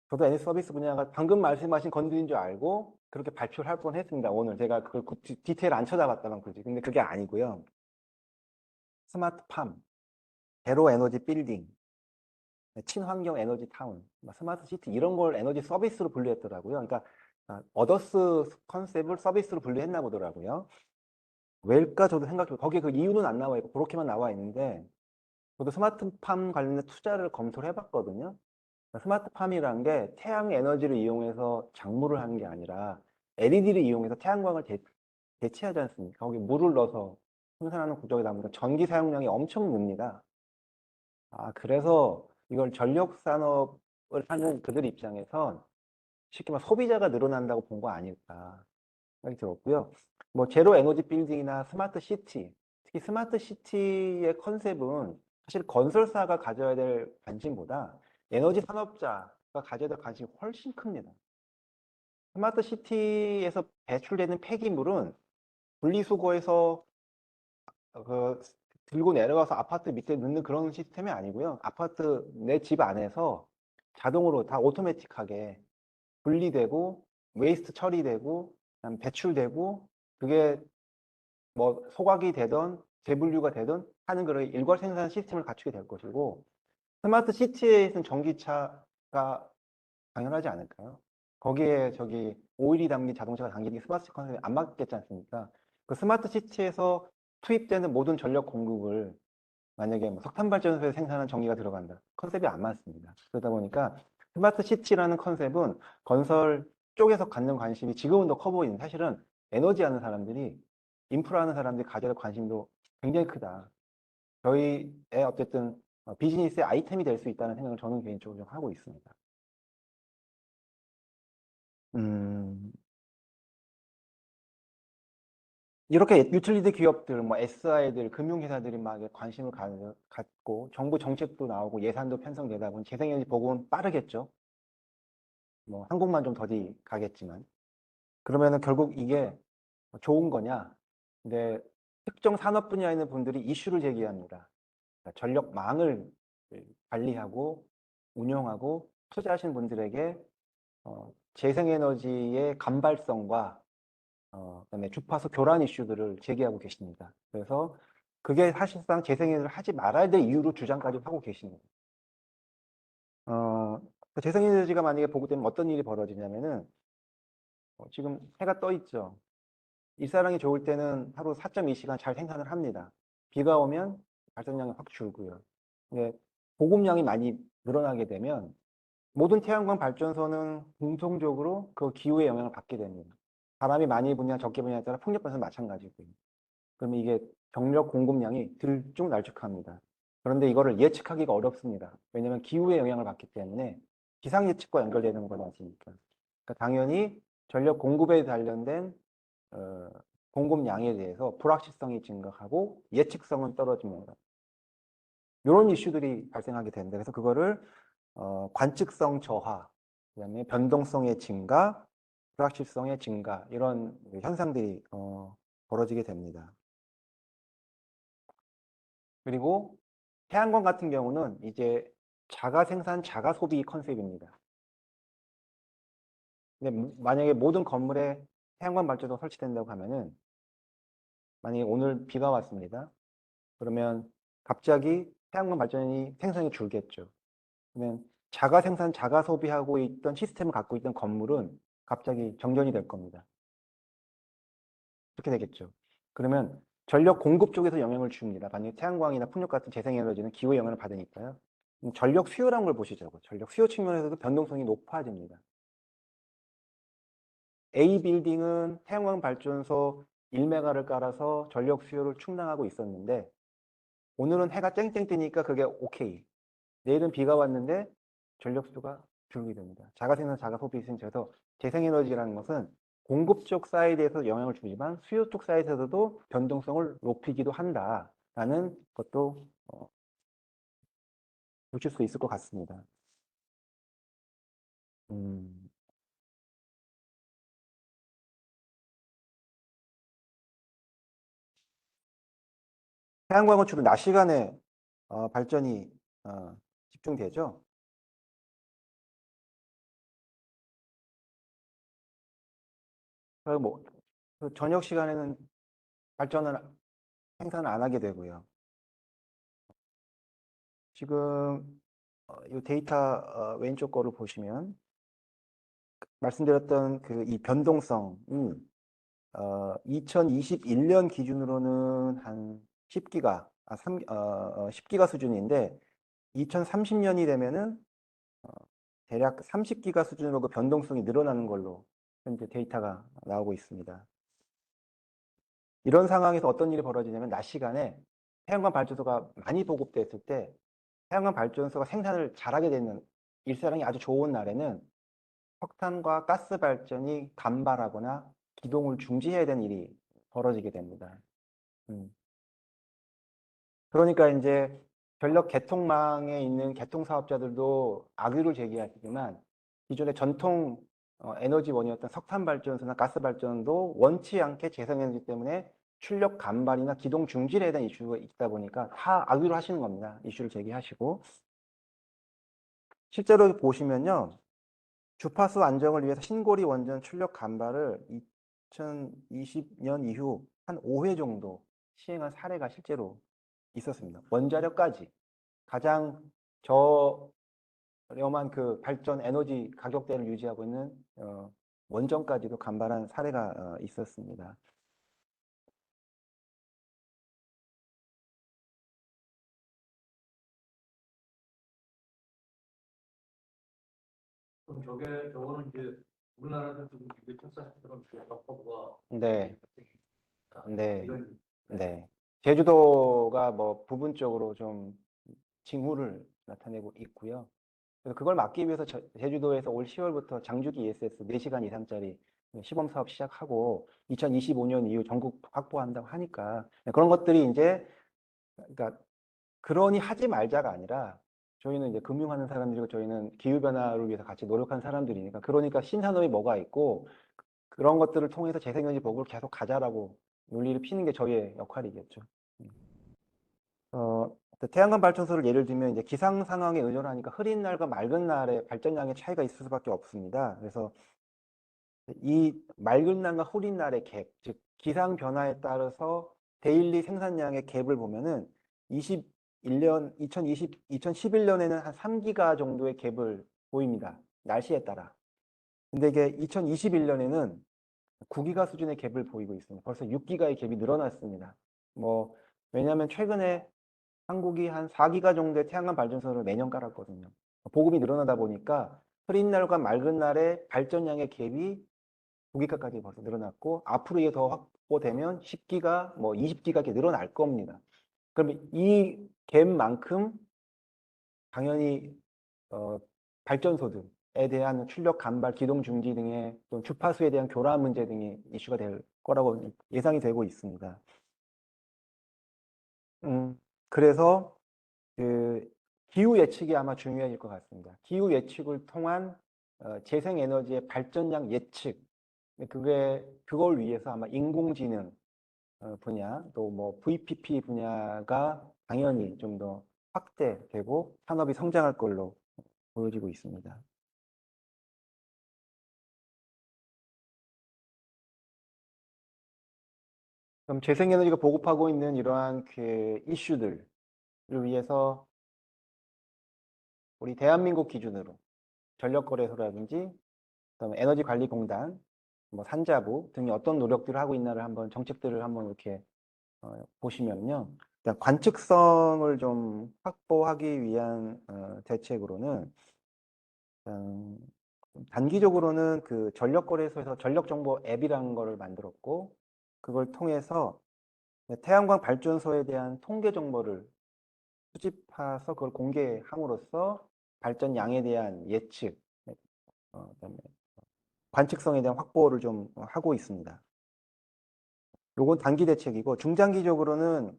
S1: 저도 에너지 서비스 분야가 방금 말씀하신 건드린 줄 알고 그렇게 발표를 할 뻔했습니다. 오늘 제가 그걸 디테일 안 쳐다봤다만 그지. 근데 그게 아니고요. 스마트팜, 제로 에너지 빌딩, 친환경 에너지 타운, 스마트 시티 이런 걸 에너지 서비스로 분류했더라고요. 그러니까 어더스 컨셉을 서비스로 분류했나 보더라고요. 왜일까 저도 생각해 거기에 그 이유는 안 나와 있고 그렇게만 나와 있는데 저도 스마트팜 관련된 투자를 검토를 해봤거든요. 스마트팜이라는 게 태양 에너지를 이용해서 작물을 하는 게 아니라 LED를 이용해서 태양광을 대체하지 않습니까? 거기 물을 넣어서 생산하는 구조이다 보니까 전기 사용량이 엄청 늡니다. 그래서 이걸 전력 산업을 하는 그들 입장에선 쉽게 말해 소비자가 늘어난다고 본 거 아닐까 생각이 들었고요. 뭐 제로 에너지 빌딩이나 스마트 시티, 특히 스마트 시티의 컨셉은 사실 건설사가 가져야 될 관심보다 에너지 산업자가 가져야 될 관심이 훨씬 큽니다. 스마트 시티에서 배출되는 폐기물은 분리수거해서 그 들고 내려가서 아파트 밑에 넣는 그런 시스템이 아니고요. 아파트 내 집 안에서 자동으로 다 오토매틱하게 분리되고 웨이스트 처리되고 그다음 배출되고 그게 뭐 소각이 되던 재분류가 되던 하는 그런 일괄 생산 시스템을 갖추게 될 것이고 스마트 시티에 있는 전기차가 당연하지 않을까요? 거기에 저기 오일이 담긴 자동차가 담긴 게 스마트 시티 컨셉에 안 맞겠지 않습니까? 그 스마트 시티에서 투입되는 모든 전력 공급을 만약에 뭐 석탄 발전소에 생산한 전기가 들어간다. 컨셉이 안 맞습니다. 그러다 보니까 스마트 시티라는 컨셉은 건설 쪽에서 갖는 관심이 지금은 더 커 보이는, 사실은 에너지 하는 사람들이, 인프라 하는 사람들이 가져야 될 관심도 굉장히 크다. 저희의 어쨌든 비즈니스의 아이템이 될 수 있다는 생각을 저는 개인적으로 좀 하고 있습니다. 음, 이렇게 유틸리티 기업들, 뭐 SI들, 금융회사들이 막 관심을 갖고 정부 정책도 나오고 예산도 편성되다 보니 재생에너지 보급은 빠르겠죠. 뭐 한국만 좀 더디 가겠지만. 그러면은 결국 이게 좋은 거냐? 근데 특정 산업 분야에 있는 분들이 이슈를 제기합니다. 그러니까 전력망을 관리하고 운영하고 투자하시는 분들에게 재생에너지의 간발성과 그다음에 주파수 교란 이슈들을 제기하고 계십니다. 그래서 그게 사실상 재생에너지를 하지 말아야 될 이유로 주장까지 하고 계십니다. 재생에너지가 만약에 보급되면 어떤 일이 벌어지냐면은 지금 해가 떠 있죠. 일사량이 좋을 때는 하루 4.2시간 잘 생산을 합니다. 비가 오면 발전량이 확 줄고요. 근데 보급량이 많이 늘어나게 되면 모든 태양광 발전소는 공통적으로 그 기후의 영향을 받게 됩니다. 바람이 많이 부냐 적게 부냐에 따라 풍력 발전 마찬가지고요. 그러면 이게 전력 공급량이 들쭉날쭉합니다. 그런데 이거를 예측하기가 어렵습니다. 왜냐하면 기후의 영향을 받기 때문에 기상 예측과 연결되는 거지 않습니까? 그러니까 당연히 전력 공급에 관련된 어, 공급량에 대해서 불확실성이 증가하고 예측성은 떨어집니다. 이런 이슈들이 발생하게 됩니다. 그래서 그거를 관측성 저하, 그다음에 변동성의 증가, 불확실성의 증가 이런 현상들이 벌어지게 됩니다. 그리고 태양광 같은 경우는 이제 자가 생산, 자가 소비 컨셉입니다. 근데 만약에 모든 건물에 태양광 발전소가 설치된다고 하면은 만약에 오늘 비가 왔습니다. 그러면 갑자기 태양광 발전이 생산이 줄겠죠. 그러면 자가 생산, 자가 소비하고 있던 시스템을 갖고 있던 건물은 갑자기 정전이 될 겁니다. 그렇게 되겠죠. 그러면 전력 공급 쪽에서 영향을 줍니다. 만약에 태양광이나 풍력 같은 재생에너지는 기후의 영향을 받으니까요. 전력 수요라는 걸 보시자고. 전력 수요 측면에서도 변동성이 높아집니다. A 빌딩은 태양광 발전소 1메가를 깔아서 전력 수요를 충당하고 있었는데 오늘은 해가 땡땡 뜨니까 그게 오케이. 내일은 비가 왔는데 전력 수요가 줄게 됩니다. 자가생산, 자가소비 시스템에서 재생에너지라는 것은 공급 쪽 사이드에서 영향을 주지만 수요 쪽 사이드에서도 변동성을 높이기도 한다라는 것도 보실 수 있을 것 같습니다. 음, 태양광은 주로 낮 시간에 발전이 집중되죠. 그리고 그 저녁 시간에는 발전을 생산을 안 하게 되고요. 지금 이 데이터 왼쪽 거를 보시면 말씀드렸던 그 이 변동성이 2021년 기준으로는 한 10기가, 10기가 수준인데 2030년이 되면은 대략 30기가 수준으로 그 변동성이 늘어나는 걸로 현재 데이터가 나오고 있습니다. 이런 상황에서 어떤 일이 벌어지냐면 낮 시간에 태양광 발전소가 많이 보급됐을 때 태양광 발전소가 생산을 잘하게 되는 일사량이 아주 좋은 날에는 석탄과 가스 발전이 감발하거나 기동을 중지해야 되는 일이 벌어지게 됩니다. 음. 그러니까 이제 전력 개통망에 있는 개통사업자들도 악의를 제기하시지만 기존의 전통 에너지원이었던 석탄 발전소나 가스 발전도 원치 않게 재생에너지 때문에 출력 감발이나 기동 중지에 대한 이슈가 있다 보니까 다 악의로 하시는 겁니다. 이슈를 제기하시고 실제로 보시면요. 주파수 안정을 위해서 신고리 원전 출력 감발을 2020년 이후 한 5회 정도 시행한 사례가 실제로 있었습니다. 원자력까지 가장 저렴한 그 발전 에너지 가격대를 유지하고 있는 원전까지도 감발한 사례가 있었습니다.
S2: 그럼 저거는 이제 우리나라는 좀 이게 천사처럼 허브가
S1: 네, 네,
S2: 이런
S1: 네. 제주도가 뭐 부분적으로 좀 징후를 나타내고 있고요. 그래서 그걸 막기 위해서 제주도에서 올 10월부터 장주기 ESS 4시간 이상짜리 시범 사업 시작하고 2025년 이후 전국 확보한다고 하니까 그런 것들이 이제 그러니까 그러니 하지 말자가 아니라 저희는 이제 금융하는 사람들이고 저희는 기후변화를 위해서 같이 노력하는 사람들이니까 그러니까 신산업이 뭐가 있고 그런 것들을 통해서 재생에너지 보급을 계속 가자라고 논리를 피는 게 저희의 역할이겠죠. 태양광 발전소를 예를 들면 이제 기상 상황에 의존하니까 흐린 날과 맑은 날의 발전량의 차이가 있을 수밖에 없습니다. 그래서 이 맑은 날과 흐린 날의 갭, 즉 기상 변화에 따라서 데일리 생산량의 갭을 보면은 2011년에는 한 3기가 정도의 갭을 보입니다. 날씨에 따라. 근데 이게 2021년에는 9기가 수준의 갭을 보이고 있습니다. 벌써 6기가의 갭이 늘어났습니다. 뭐 왜냐하면 최근에 한국이 한 4기가 정도의 태양광 발전소를 매년 깔았거든요. 보급이 늘어나다 보니까 흐린 날과 맑은 날의 발전량의 갭이 9기가까지 벌써 늘어났고 앞으로 이게 더 확보되면 10기가, 뭐 20기가 이렇게 늘어날 겁니다. 그러면 이 갭만큼 당연히 발전소들에 대한 출력 감발, 기동 중지 등의 또 주파수에 대한 교란 문제 등이 이슈가 될 거라고 예상이 되고 있습니다. 그래서 그 기후 예측이 아마 중요해질 것 같습니다. 기후 예측을 통한 재생에너지의 발전량 예측, 그걸 위해서 아마 인공지능 분야, 또 뭐 VPP 분야가 당연히 좀 더 확대되고 산업이 성장할 걸로 보여지고 있습니다. 그럼 재생에너지가 보급하고 있는 이러한 그 이슈들을 위해서 우리 대한민국 기준으로 전력거래소라든지 그다음에 에너지관리공단, 뭐 산자부 등이 어떤 노력들을 하고 있나를 한번 정책들을 한번 이렇게 보시면요. 일단 관측성을 좀 확보하기 위한 대책으로는 단기적으로는 그 전력거래소에서 전력정보 앱이라는 거를 만들었고 그걸 통해서 태양광 발전소에 대한 통계 정보를 수집해서 그걸 공개함으로써 발전량에 대한 예측, 그다음에 관측성에 대한 확보를 좀 하고 있습니다. 요건 단기 대책이고 중장기적으로는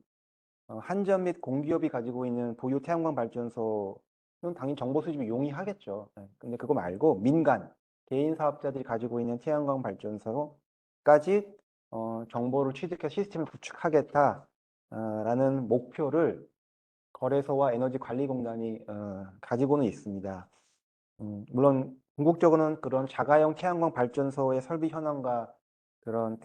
S1: 한전 및 공기업이 가지고 있는 보유 태양광 발전소는 당연히 정보 수집이 용이하겠죠. 근데 그거 말고 민간, 개인 사업자들이 가지고 있는 태양광 발전소까지 정보를 취득해서 시스템을 구축하겠다라는 목표를 거래소와 에너지관리공단이 가지고는 있습니다. 물론 궁극적으로는 그런 자가용 태양광 발전소의 설비 현황과 그런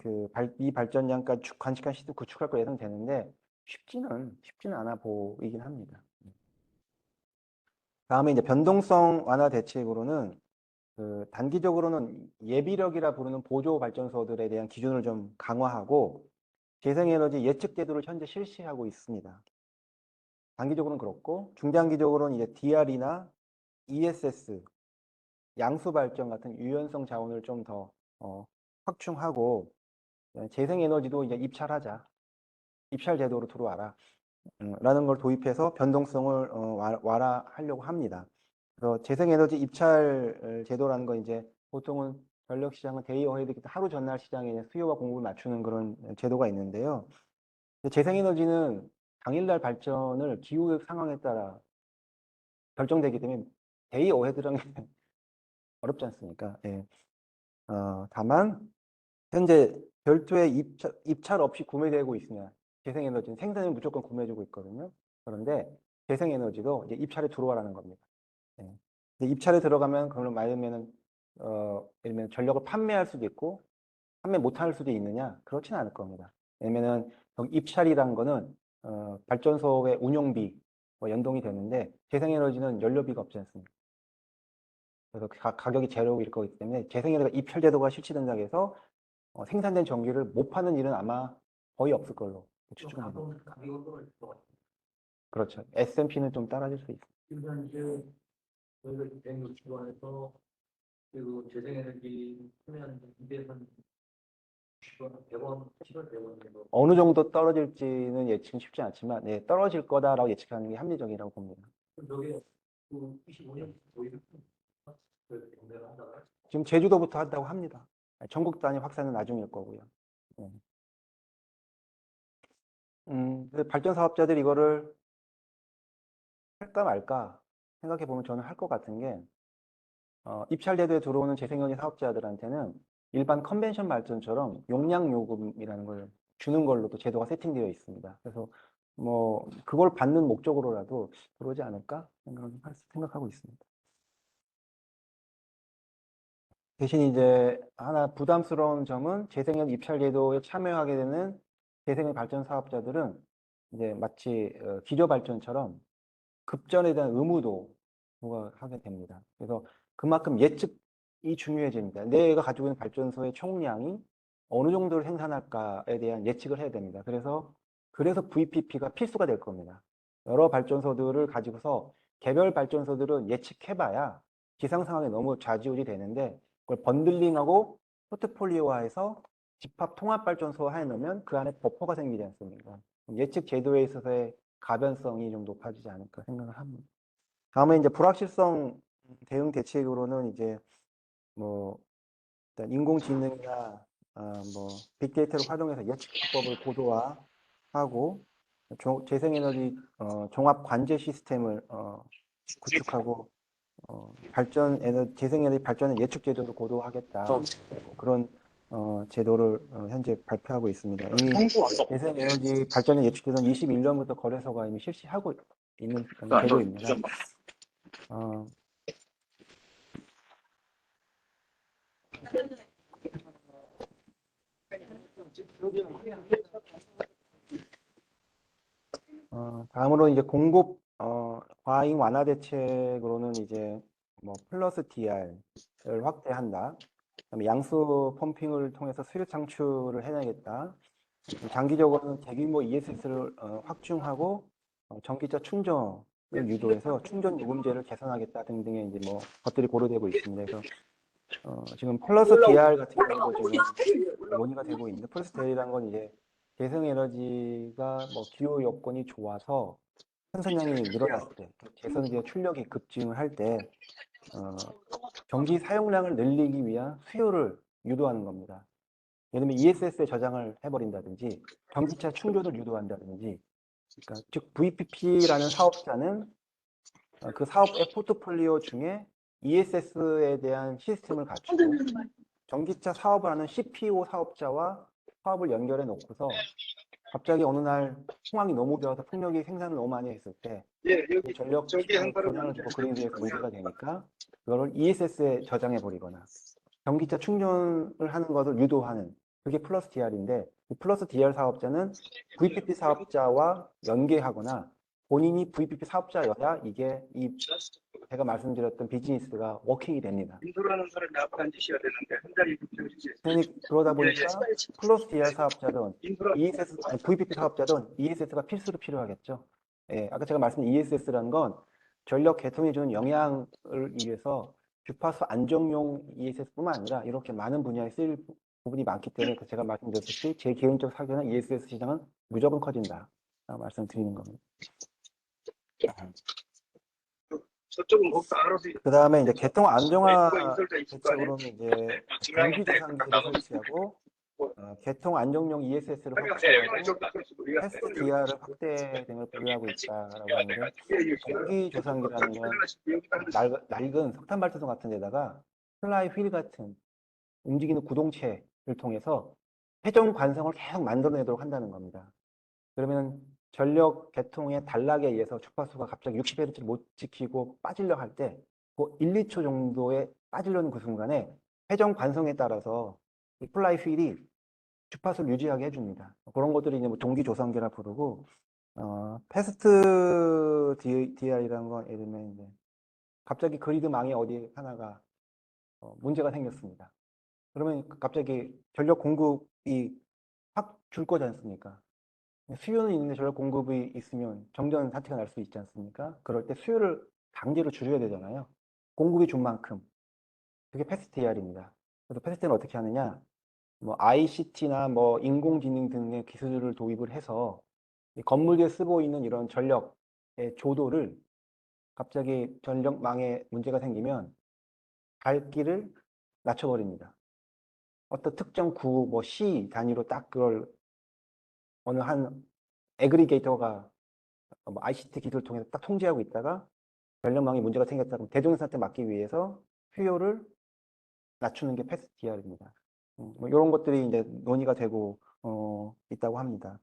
S1: 이 발전량까지 관측한 시스템 구축할 거 예상되는데 쉽지는 않아 보이긴 합니다. 다음에 이제 변동성 완화 대책으로는 그 단기적으로는 예비력이라 부르는 보조 발전소들에 대한 기준을 좀 강화하고 재생에너지 예측 제도를 현재 실시하고 있습니다. 단기적으로는 그렇고 중장기적으로는 이제 DR이나 ESS 양수 발전 같은 유연성 자원을 좀 더 확충하고 재생에너지도 이제 입찰하자. 입찰 제도로 들어와라. 라는 걸 도입해서 변동성을 완화하려고 합니다. 그래서 재생에너지 입찰 제도라는 건 이제 보통은 전력 시장은 데이 어헤드 하루 전날 시장에 수요와 공급을 맞추는 그런 제도가 있는데요. 재생에너지는 당일날 발전을 기후 상황에 따라 결정되기 때문에 데이 어헤드라는 게 어렵지 않습니까? 예. 다만 현재 별도의 입찰 없이 구매되고 있으면 재생에너지는 생산은 무조건 구매해주고 있거든요. 그런데 재생에너지도 이제 입찰에 들어와라는 겁니다. 예. 근데 입찰에 들어가면 그러면 말하면은 예를 들면 전력을 판매할 수도 있고 판매 못할 수도 있느냐? 그렇지는 않을 겁니다. 왜냐면은 입찰이란 거는 발전소의 운영비 연동이 되는데 재생에너지는 연료비가 없지 않습니까? 그래서 가격이 제로일 거기 때문에 재생에너지가 입찰 제도가 실시된다고 해서 생산된 전기를 못 파는 일은 아마 거의 없을 걸로 추측합니다.
S2: 가격은 떨어질 것 같아요.
S1: 그렇죠. S&P는 좀 따라줄 수 있습니다.
S2: 그래서 이제 저희가 대행도 기관에서 그리고 재생에너지 하면 이제는 10원, 100원, 10원, 100원 정도.
S1: 어느 정도 떨어질지는 예측은 쉽지 않지만, 네, 떨어질 거다라고 예측하는 게 합리적이라고 봅니다.
S2: 저게 그 25년 도입 그 경매를 한다고요?
S1: 지금 제주도부터 한다고 합니다. 전국 단위 확산은 나중일 거고요. 네. 근데 발전 사업자들이 이거를 할까 말까 생각해 보면 저는 할 것 같은 게, 입찰제도에 들어오는 재생에너지 사업자들한테는 일반 컨벤션 발전처럼 용량 요금이라는 걸 주는 걸로 또 제도가 세팅되어 있습니다. 그래서 뭐 그걸 받는 목적으로라도 들어오지 않을까 생각하고 있습니다. 대신 이제 하나 부담스러운 점은 재생에너지 입찰제도에 참여하게 되는 재생에너지 발전 사업자들은 이제 마치 기저발전처럼 급전에 대한 의무도 부과하게 됩니다. 그래서 그만큼 예측이 중요해집니다. 내가 가지고 있는 발전소의 총량이 어느 정도를 생산할까에 대한 예측을 해야 됩니다. 그래서 VPP가 필수가 될 겁니다. 여러 발전소들을 가지고서 개별 발전소들은 예측해봐야 기상 상황에 너무 좌지우지 되는데 그걸 번들링하고 포트폴리오화해서 집합 통합 발전소 하에 넣으면 그 안에 버퍼가 생기지 않습니까? 예측 제도에 있어서의 가변성이 좀 높아지지 않을까 생각을 합니다. 다음에 이제 불확실성 대응 대책으로는 이제 뭐 일단 인공지능이나 뭐 빅데이터를 활용해서 예측 기법을 고도화하고 재생에너지 종합 관제 시스템을 구축하고 재생에너지 발전의 예측 제도를 고도화하겠다. 그런 제도를 현재 발표하고 있습니다. 이미 재생에너지 발전의 예측 제도는 21년부터 거래소가 이미 실시하고 있는 제도입니다. 다음으로 이제 공급 과잉 완화 대책으로는 이제 뭐 플러스 DR을 확대한다. 그다음에 양수 펌핑을 통해서 수요 창출을 해내겠다. 장기적으로는 대규모 ESS를 확충하고 전기차 충전을 유도해서 충전 요금제를 개선하겠다 등등의 이제 뭐 것들이 고려되고 있습니다. 그래서 지금 플러스 DR 같은 경우도 지금 논의가 되고 있는데 플러스 DR이라는 건 이제 재생에너지가 뭐 기후 여건이 좋아서 생산량이 늘어났을 때, 재생에너지의 출력이 급증을 할 때 전기 사용량을 늘리기 위한 수요를 유도하는 겁니다. 예를 들면 ESS에 저장을 해버린다든지 전기차 충전을 유도한다든지 그러니까 즉 VPP라는 사업자는 그 사업의 포트폴리오 중에 ESS에 대한 시스템을 갖추고 전기차 사업을 하는 CPO 사업자와 사업을 연결해 놓고서 갑자기 어느 날 상황이 너무 좋아서 풍력이 생산을 너무 많이 했을 때 전력 시장에 영향을 주고 그린드에서 문제가 되니까 그거를 ESS에 저장해 버리거나 전기차 충전을 하는 것을 유도하는 그게 플러스 DR인데 이 플러스 DR 사업자는 VPP 사업자와 연계하거나 본인이 VPP 사업자여야 이게 제가 말씀드렸던 비즈니스가 워킹이 됩니다.
S3: 인솔하는 사람이 앞에 앉으셔야 되는데 한 자리
S1: 그러다 보니까 플러스 DR 사업자든 VPP 사업자든 ESS가 필수로 필요하겠죠. 예, 아까 제가 말씀드린 ESS라는 건 전력 개통해 주는 영향을 위해서 주파수 안정용 ESS뿐만 아니라 이렇게 많은 분야에 쓰일 부분이 많기 때문에 제가 말씀드렸듯이 제 개인적 사견은 ESS 시장은 무조건 커진다. 말씀드리는 겁니다.
S3: 저쪽은 거기서 알아서
S1: 그 다음에 이제 개통 안정화
S3: 인솔자 있을 거 아니에요?
S1: 대책으로는 이제 공기 조상기를 설치하고 개통 안정용 ESS를 확충하고 패스트 DR을 확대 등을 보유하고 있다라고 하는데 공기 조상기라는 건 낡은 석탄 발전소 같은 데다가 플라이 휠 같은 움직이는 구동체를 통해서 회전 관성을 계속 만들어내도록 한다는 겁니다. 그러면 전력 개통의 단락에 의해서 주파수가 갑자기 60Hz를 못 지키고 빠지려 할 때, 그 1, 2초 정도에 빠지려는 그 순간에 회전 관성에 따라서 이 플라이 휠이 주파수를 유지하게 해줍니다. 그런 것들이 이제 뭐 동기 조성기라 부르고, 패스트 DR이라는 건 예를 들면 이제 갑자기 그리드망에 어디 하나가 문제가 생겼습니다. 그러면 갑자기 전력 공급이 확 줄 거지 않습니까? 수요는 있는데 전력 공급이 있으면 정전 사태가 날 수 있지 않습니까? 그럴 때 수요를 강제로 줄여야 되잖아요. 공급이 준 만큼. 그게 패스트ER입니다. 그래서 패스트는 어떻게 하느냐? 뭐 ICT나 뭐 인공지능 등의 기술을 도입을 해서 이 건물에 쓰고 있는 이런 전력의 조도를 갑자기 전력망에 문제가 생기면 밝기를 낮춰버립니다. 어떤 특정 구, 뭐 시 단위로 딱 그걸 어느 한 애그리게이터가 뭐 ICT 기술을 통해서 딱 통제하고 있다가 전력망에 문제가 생겼다 그러면 대종사한테 막기 위해서 효율을 낮추는 게 패스트ER입니다. 뭐 이런 것들이 이제 논의가 되고 있다고 합니다.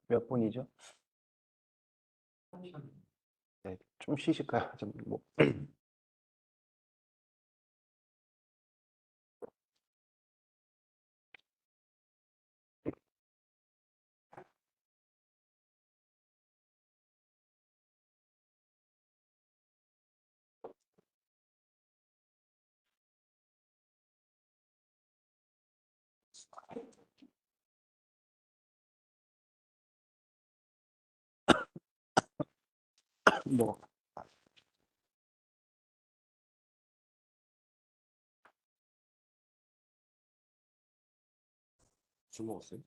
S1: 몇 분이죠? 네, 좀 쉬실까요? 좀 뭐. 뭐
S4: 술 먹었어요?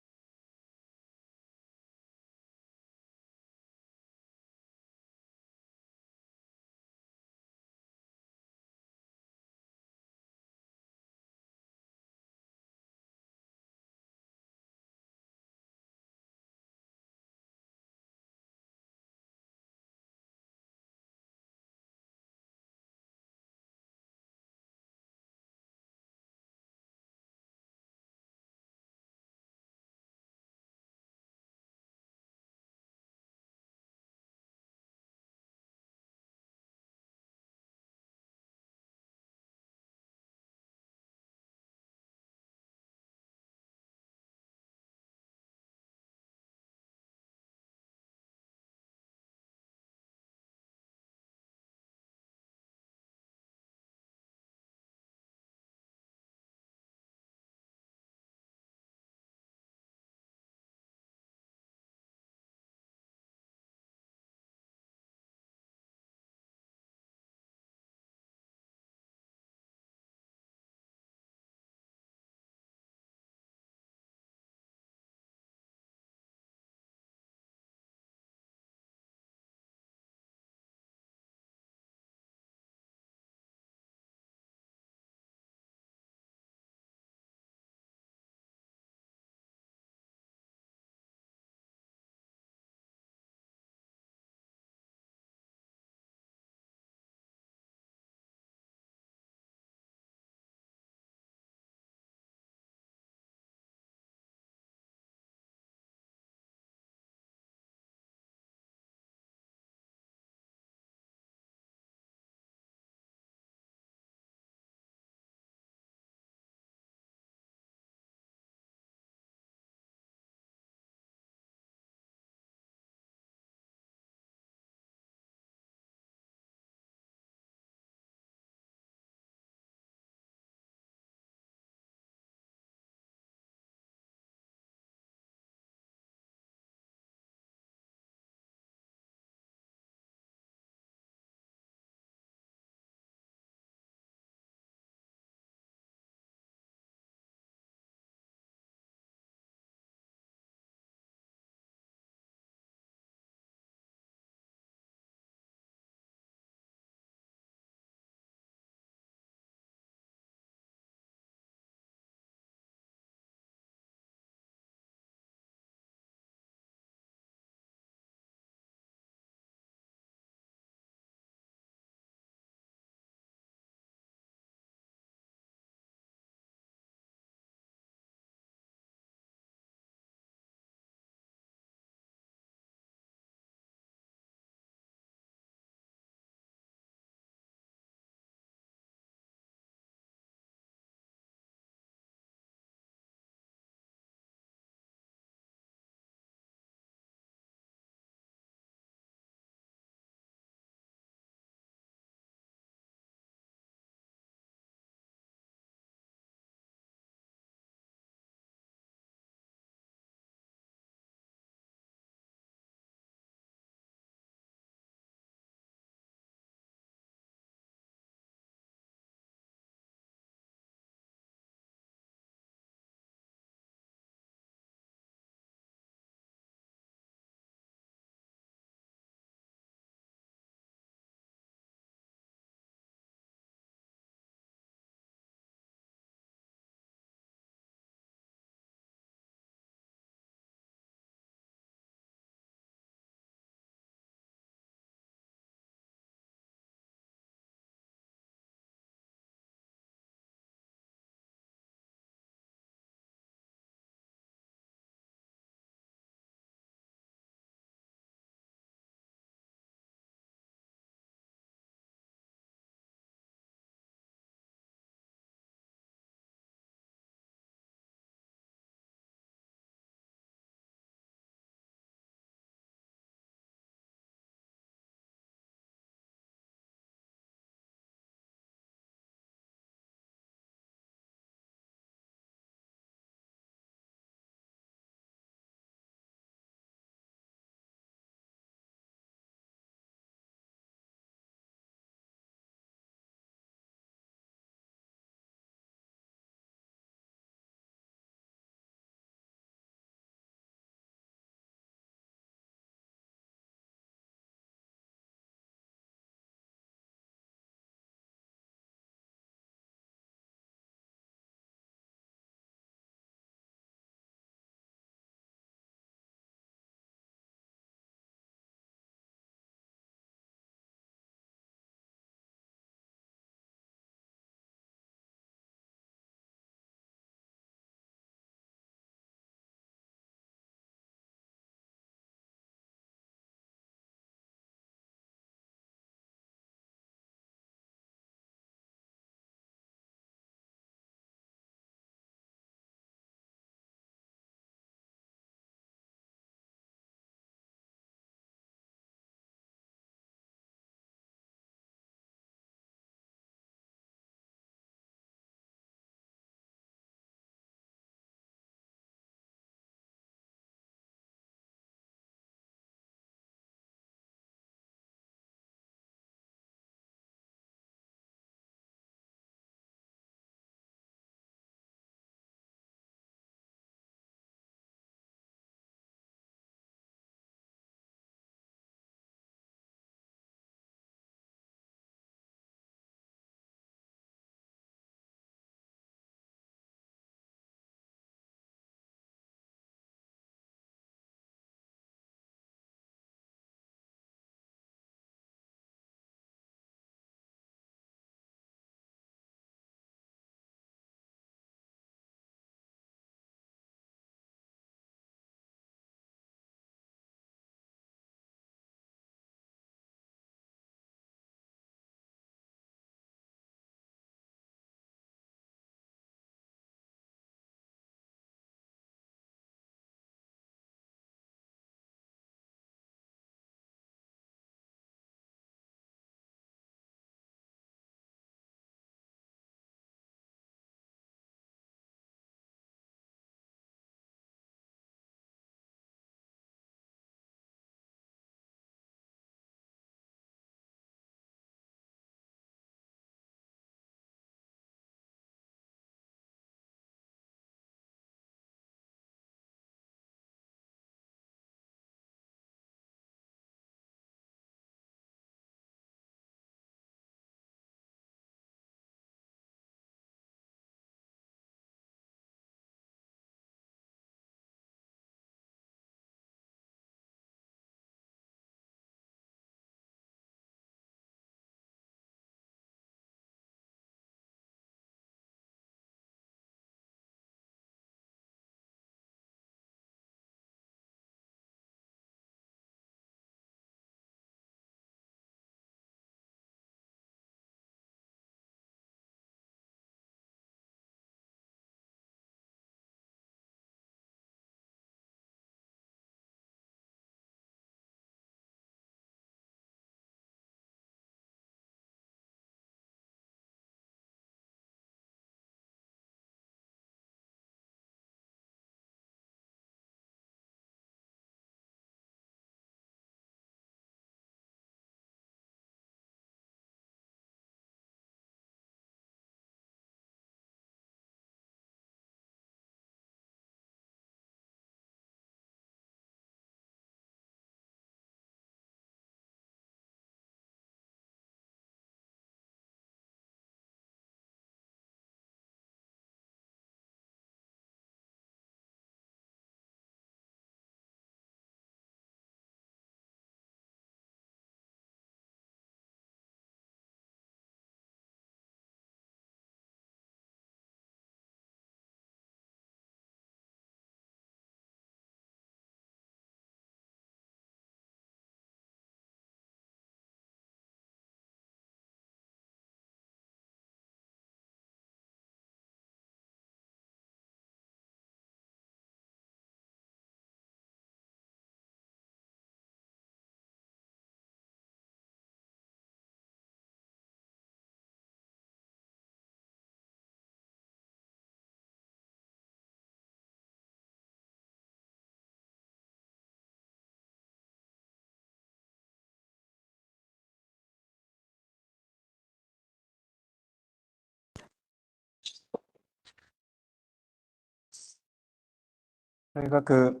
S1: 저희가 그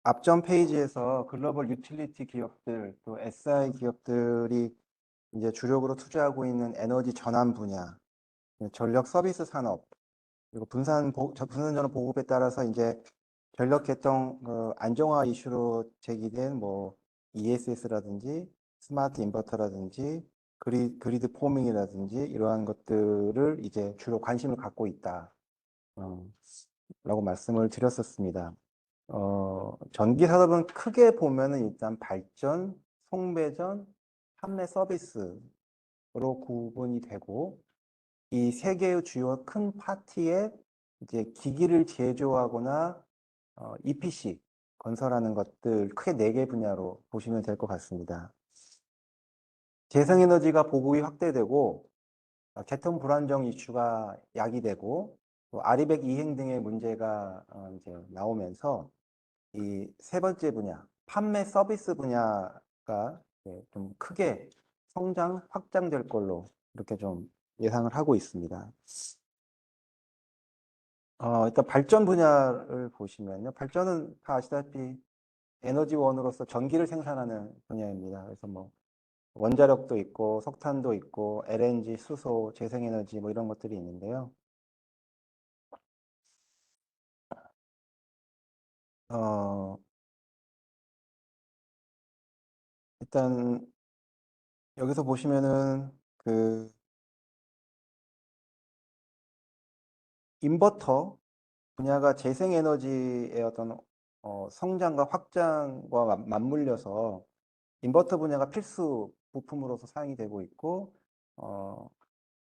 S1: 앞전 페이지에서 글로벌 유틸리티 기업들 또 SI 기업들이 이제 주력으로 투자하고 있는 에너지 전환 분야, 전력 서비스 산업, 그리고 분산 전원 보급에 따라서 이제 전력 계통 안정화 이슈로 제기된 뭐 ESS라든지 스마트 인버터라든지 그리드 포밍이라든지 이러한 것들을 이제 주로 관심을 갖고 있다. 라고 말씀을 드렸었습니다. 전기 산업은 크게 보면은 일단 발전, 송배전, 판매 서비스로 구분이 되고 이 세 개의 주요 큰 파트에 이제 기기를 제조하거나 EPC 건설하는 것들 크게 네 개 분야로 보시면 될 것 같습니다. 재생에너지가 보급이 확대되고 개통 불안정 이슈가 야기되고 또 아리백 이행 등의 문제가 이제 나오면서 이 세 번째 분야, 판매 서비스 분야가 좀 크게 성장, 확장될 걸로 이렇게 좀 예상을 하고 있습니다. 일단 발전 분야를 보시면요. 발전은 다 아시다시피 에너지원으로서 전기를 생산하는 분야입니다. 그래서 뭐 원자력도 있고 석탄도 있고 LNG, 수소, 재생에너지 뭐 이런 것들이 있는데요. 어, 일단 여기서 보시면은 그 인버터 분야가 재생에너지의 어떤 성장과 확장과 맞물려서 인버터 분야가 필수 부품으로서 사용이 되고 있고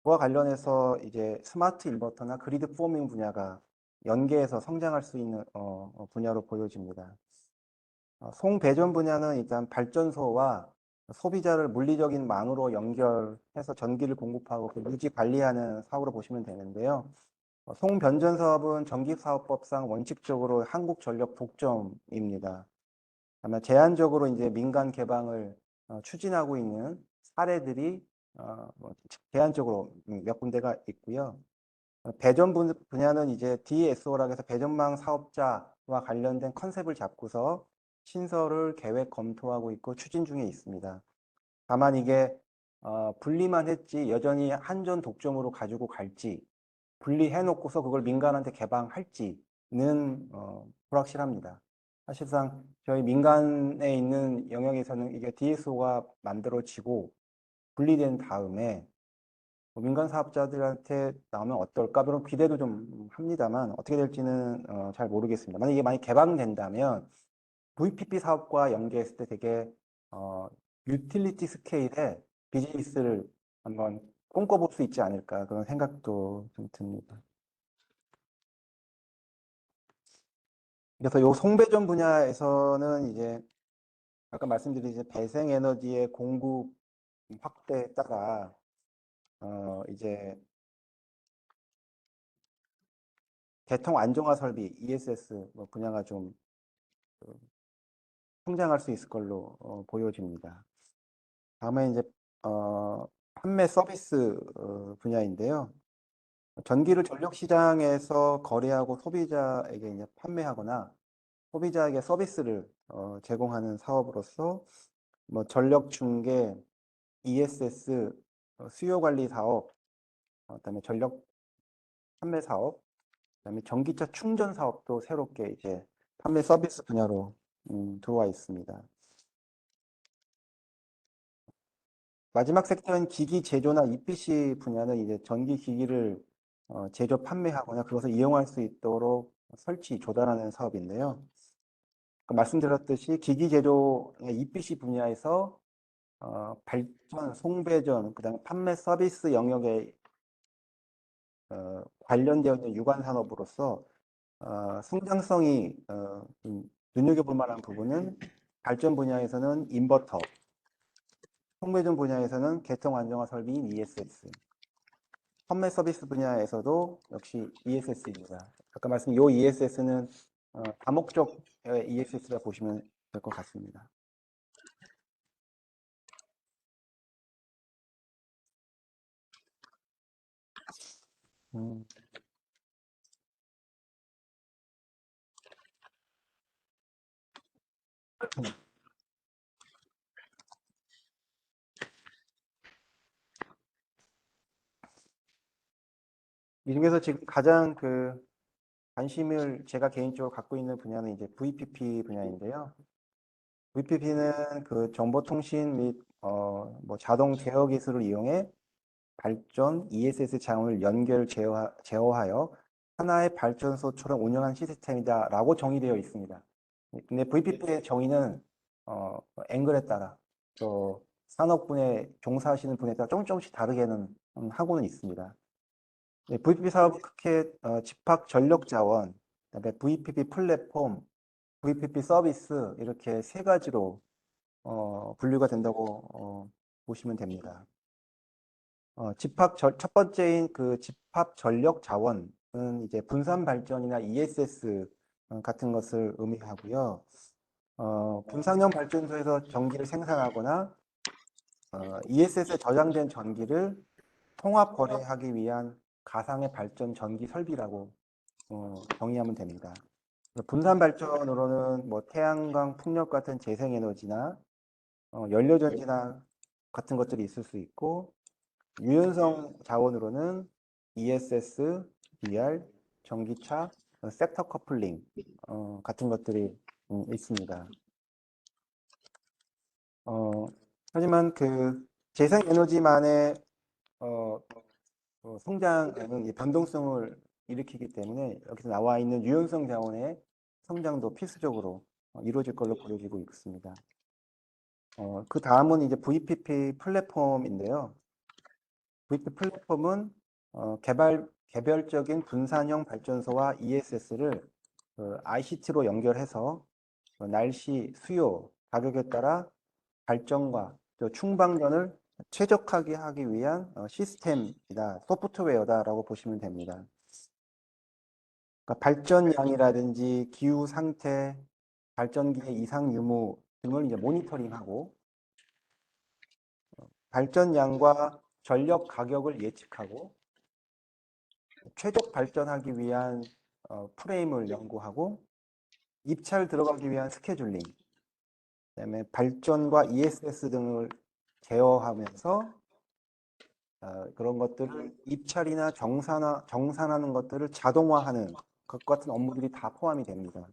S1: 그와 관련해서 이제 스마트 인버터나 그리드 포밍 분야가 연계해서 성장할 수 있는 분야로 보여집니다. 송배전 분야는 일단 발전소와 소비자를 물리적인 망으로 연결해서 전기를 공급하고 그 유지 관리하는 사업으로 보시면 되는데요. 송변전 사업은 전기사업법상 원칙적으로 한국전력 독점입니다. 아마 제한적으로 이제 민간 개방을 추진하고 있는 사례들이 뭐 제한적으로 몇 군데가 있고요. 배전 분야는 이제 DSO라고 해서 배전망 사업자와 관련된 컨셉을 잡고서 신설을 계획 검토하고 있고 추진 중에 있습니다. 다만 이게 분리만 했지 여전히 한전 독점으로 가지고 갈지 분리해놓고서 그걸 민간한테 개방할지는 불확실합니다. 사실상 저희 민간에 있는 영역에서는 이게 DSO가 만들어지고 분리된 다음에 민간 사업자들한테 나오면 어떨까? 그런 기대도 좀 합니다만 어떻게 될지는 잘 모르겠습니다. 만약 이게 많이 개방된다면 VPP 사업과 연계했을 때 되게 유틸리티 스케일의 비즈니스를 한번 꿈꿔볼 수 있지 않을까 그런 생각도 좀 듭니다. 그래서 요 송배전 분야에서는 이제 아까 말씀드린 이제 배생에너지의 공급 확대에 따라 이제 개통 안정화 설비 ESS 뭐 분야가 좀 성장할 수 있을 걸로 보여집니다. 다음에 이제 판매 서비스 분야인데요. 전기를 전력 시장에서 거래하고 소비자에게 이제 판매하거나 소비자에게 서비스를 제공하는 사업으로서 뭐 전력 중개, ESS, 수요 관리 사업, 그다음에 전력 판매 사업, 그다음에 전기차 충전 사업도 새롭게 이제 판매 서비스 분야로 들어와 있습니다. 마지막 섹터인 기기 제조나 EPC 분야는 이제 전기 기기를 제조 판매하거나 그것을 이용할 수 있도록 설치 조달하는 사업인데요. 말씀드렸듯이 기기 제조 EPC 분야에서 발전, 송배전, 그다음에 판매 서비스 영역에 관련되어 있는 유관 산업으로서 성장성이 좀 눈여겨볼 만한 부분은 발전 분야에서는 인버터, 송배전 분야에서는 개통 안정화 설비인 ESS, 판매 서비스 분야에서도 역시 ESS입니다. 아까 말씀 요 ESS는 다목적 ESS라 보시면 될 것 같습니다. 음, 이 중에서 지금 가장 관심을 제가 개인적으로 갖고 있는 분야는 이제 VPP 분야인데요. VPP는 정보통신 및 뭐 자동 제어 기술을 이용해 발전 ESS 자원을 제어하여 하나의 발전소처럼 운영한 시스템이다라고 정의되어 있습니다. 근데 VPP의 정의는 앵글에 따라 또 산업분에 종사하시는 분에 따라 조금씩 다르게는 하고는 있습니다. 네, VPP 사업은 크게 집합 전력 자원, 그다음에 VPP 플랫폼, VPP 서비스 이렇게 세 가지로 분류가 된다고 보시면 됩니다. 첫 번째인 집합 전력 자원은 이제 분산 발전이나 ESS 같은 것을 의미하고요. 분산형 발전소에서 전기를 생산하거나 ESS에 저장된 전기를 통합 거래하기 위한 가상의 발전 전기 설비라고 정의하면 됩니다. 분산 발전으로는 뭐 태양광, 풍력 같은 재생에너지나 연료전지나 같은 것들이 있을 수 있고, 유연성 자원으로는 ESS, VR, 전기차, 섹터 커플링 같은 것들이 있습니다. 하지만 재생에너지만의 성장에는 이 변동성을 일으키기 때문에 여기서 나와 있는 유연성 자원의 성장도 필수적으로 이루어질 걸로 보여지고 있습니다. 그 다음은 이제 VPP 플랫폼인데요. VPP 플랫폼은 개별적인 분산형 발전소와 ESS를 ICT로 연결해서 날씨, 수요, 가격에 따라 발전과 또 충방전을 최적화하게 하기 위한 시스템이다, 소프트웨어다라고 보시면 됩니다. 그러니까 발전량이라든지 기후 상태, 발전기의 이상 유무 등을 이제 모니터링하고 발전량과 전력 가격을 예측하고 최적 발전하기 위한 프레임을 연구하고 입찰 들어가기 위한 스케줄링, 그다음에 발전과 ESS 등을 제어하면서 그런 것들을 입찰이나 정산하는 것들을 자동화하는 것 같은 업무들이 다 포함이 됩니다.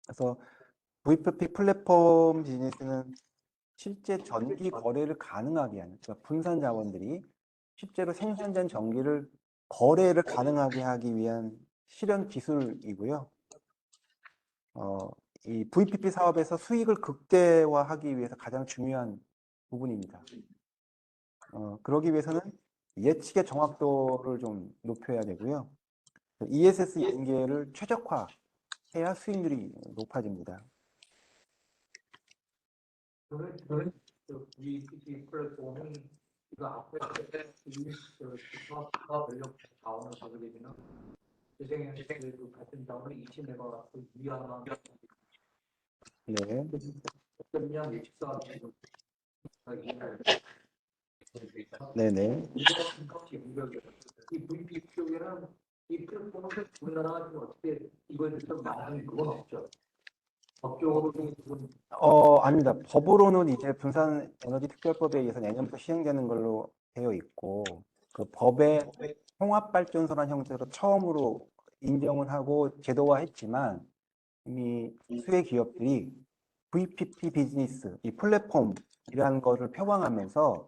S1: 그래서 VPP 플랫폼 비즈니스는 실제 전기 거래를 가능하게 하는, 그러니까 분산 자원들이 실제로 생산된 전기를 거래를 가능하게 하기 위한 실현 기술이고요. 이 VPP 사업에서 수익을 극대화하기 위해서 가장 중요한 부분입니다. 그러기 위해서는 예측의 정확도를 좀 높여야 되고요. ESS 연계를 최적화해야 수익률이 높아집니다.
S2: 저는 VPP 플랫폼은 이거 앞에 집합 전력 자원을 가져내면 재생에너지 같은 자원을 20메가와트 이하만
S1: 네.
S2: 어떤 예측사 지금
S1: 네네.
S2: 이 VPP 쪽에는 이 플랫폼을 우리나라가 지금 어떻게 이거에 대해서 말하는 그건 없죠. 법적으로 좀
S1: 아닙니다. 법으로는 이제 분산 에너지 특별법에 의해서 내년부터 시행되는 걸로 되어 있고, 그 법에 통합발전소라는 형태로 처음으로 인정을 하고 제도화했지만, 이미 수혜 기업들이 VPP 비즈니스, 이 플랫폼이라는 거를 표방하면서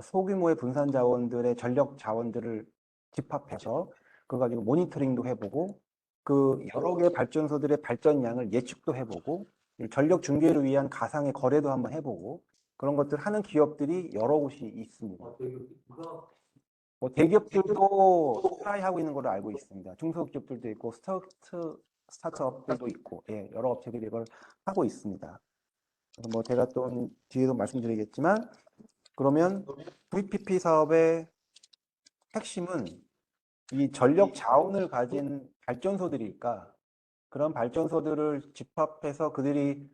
S1: 소규모의 분산 자원들의 전력 자원들을 집합해서 그거 가지고 모니터링도 해보고 그 여러 개의 발전소들의 발전량을 예측도 해보고 전력 중계를 위한 가상의 거래도 한번 해보고 그런 것들 하는 기업들이 여러 곳이 있습니다. 뭐 대기업들도 트라이 하고 있는 걸로 알고 있습니다. 중소기업들도 있고 스타트업들도 있고 여러 업체들이 이걸 하고 있습니다. 그래서 뭐 제가 또 뒤에도 말씀드리겠지만 그러면 VPP 사업의 핵심은 이 전력 자원을 가진 발전소들일까? 그런 발전소들을 집합해서 그들이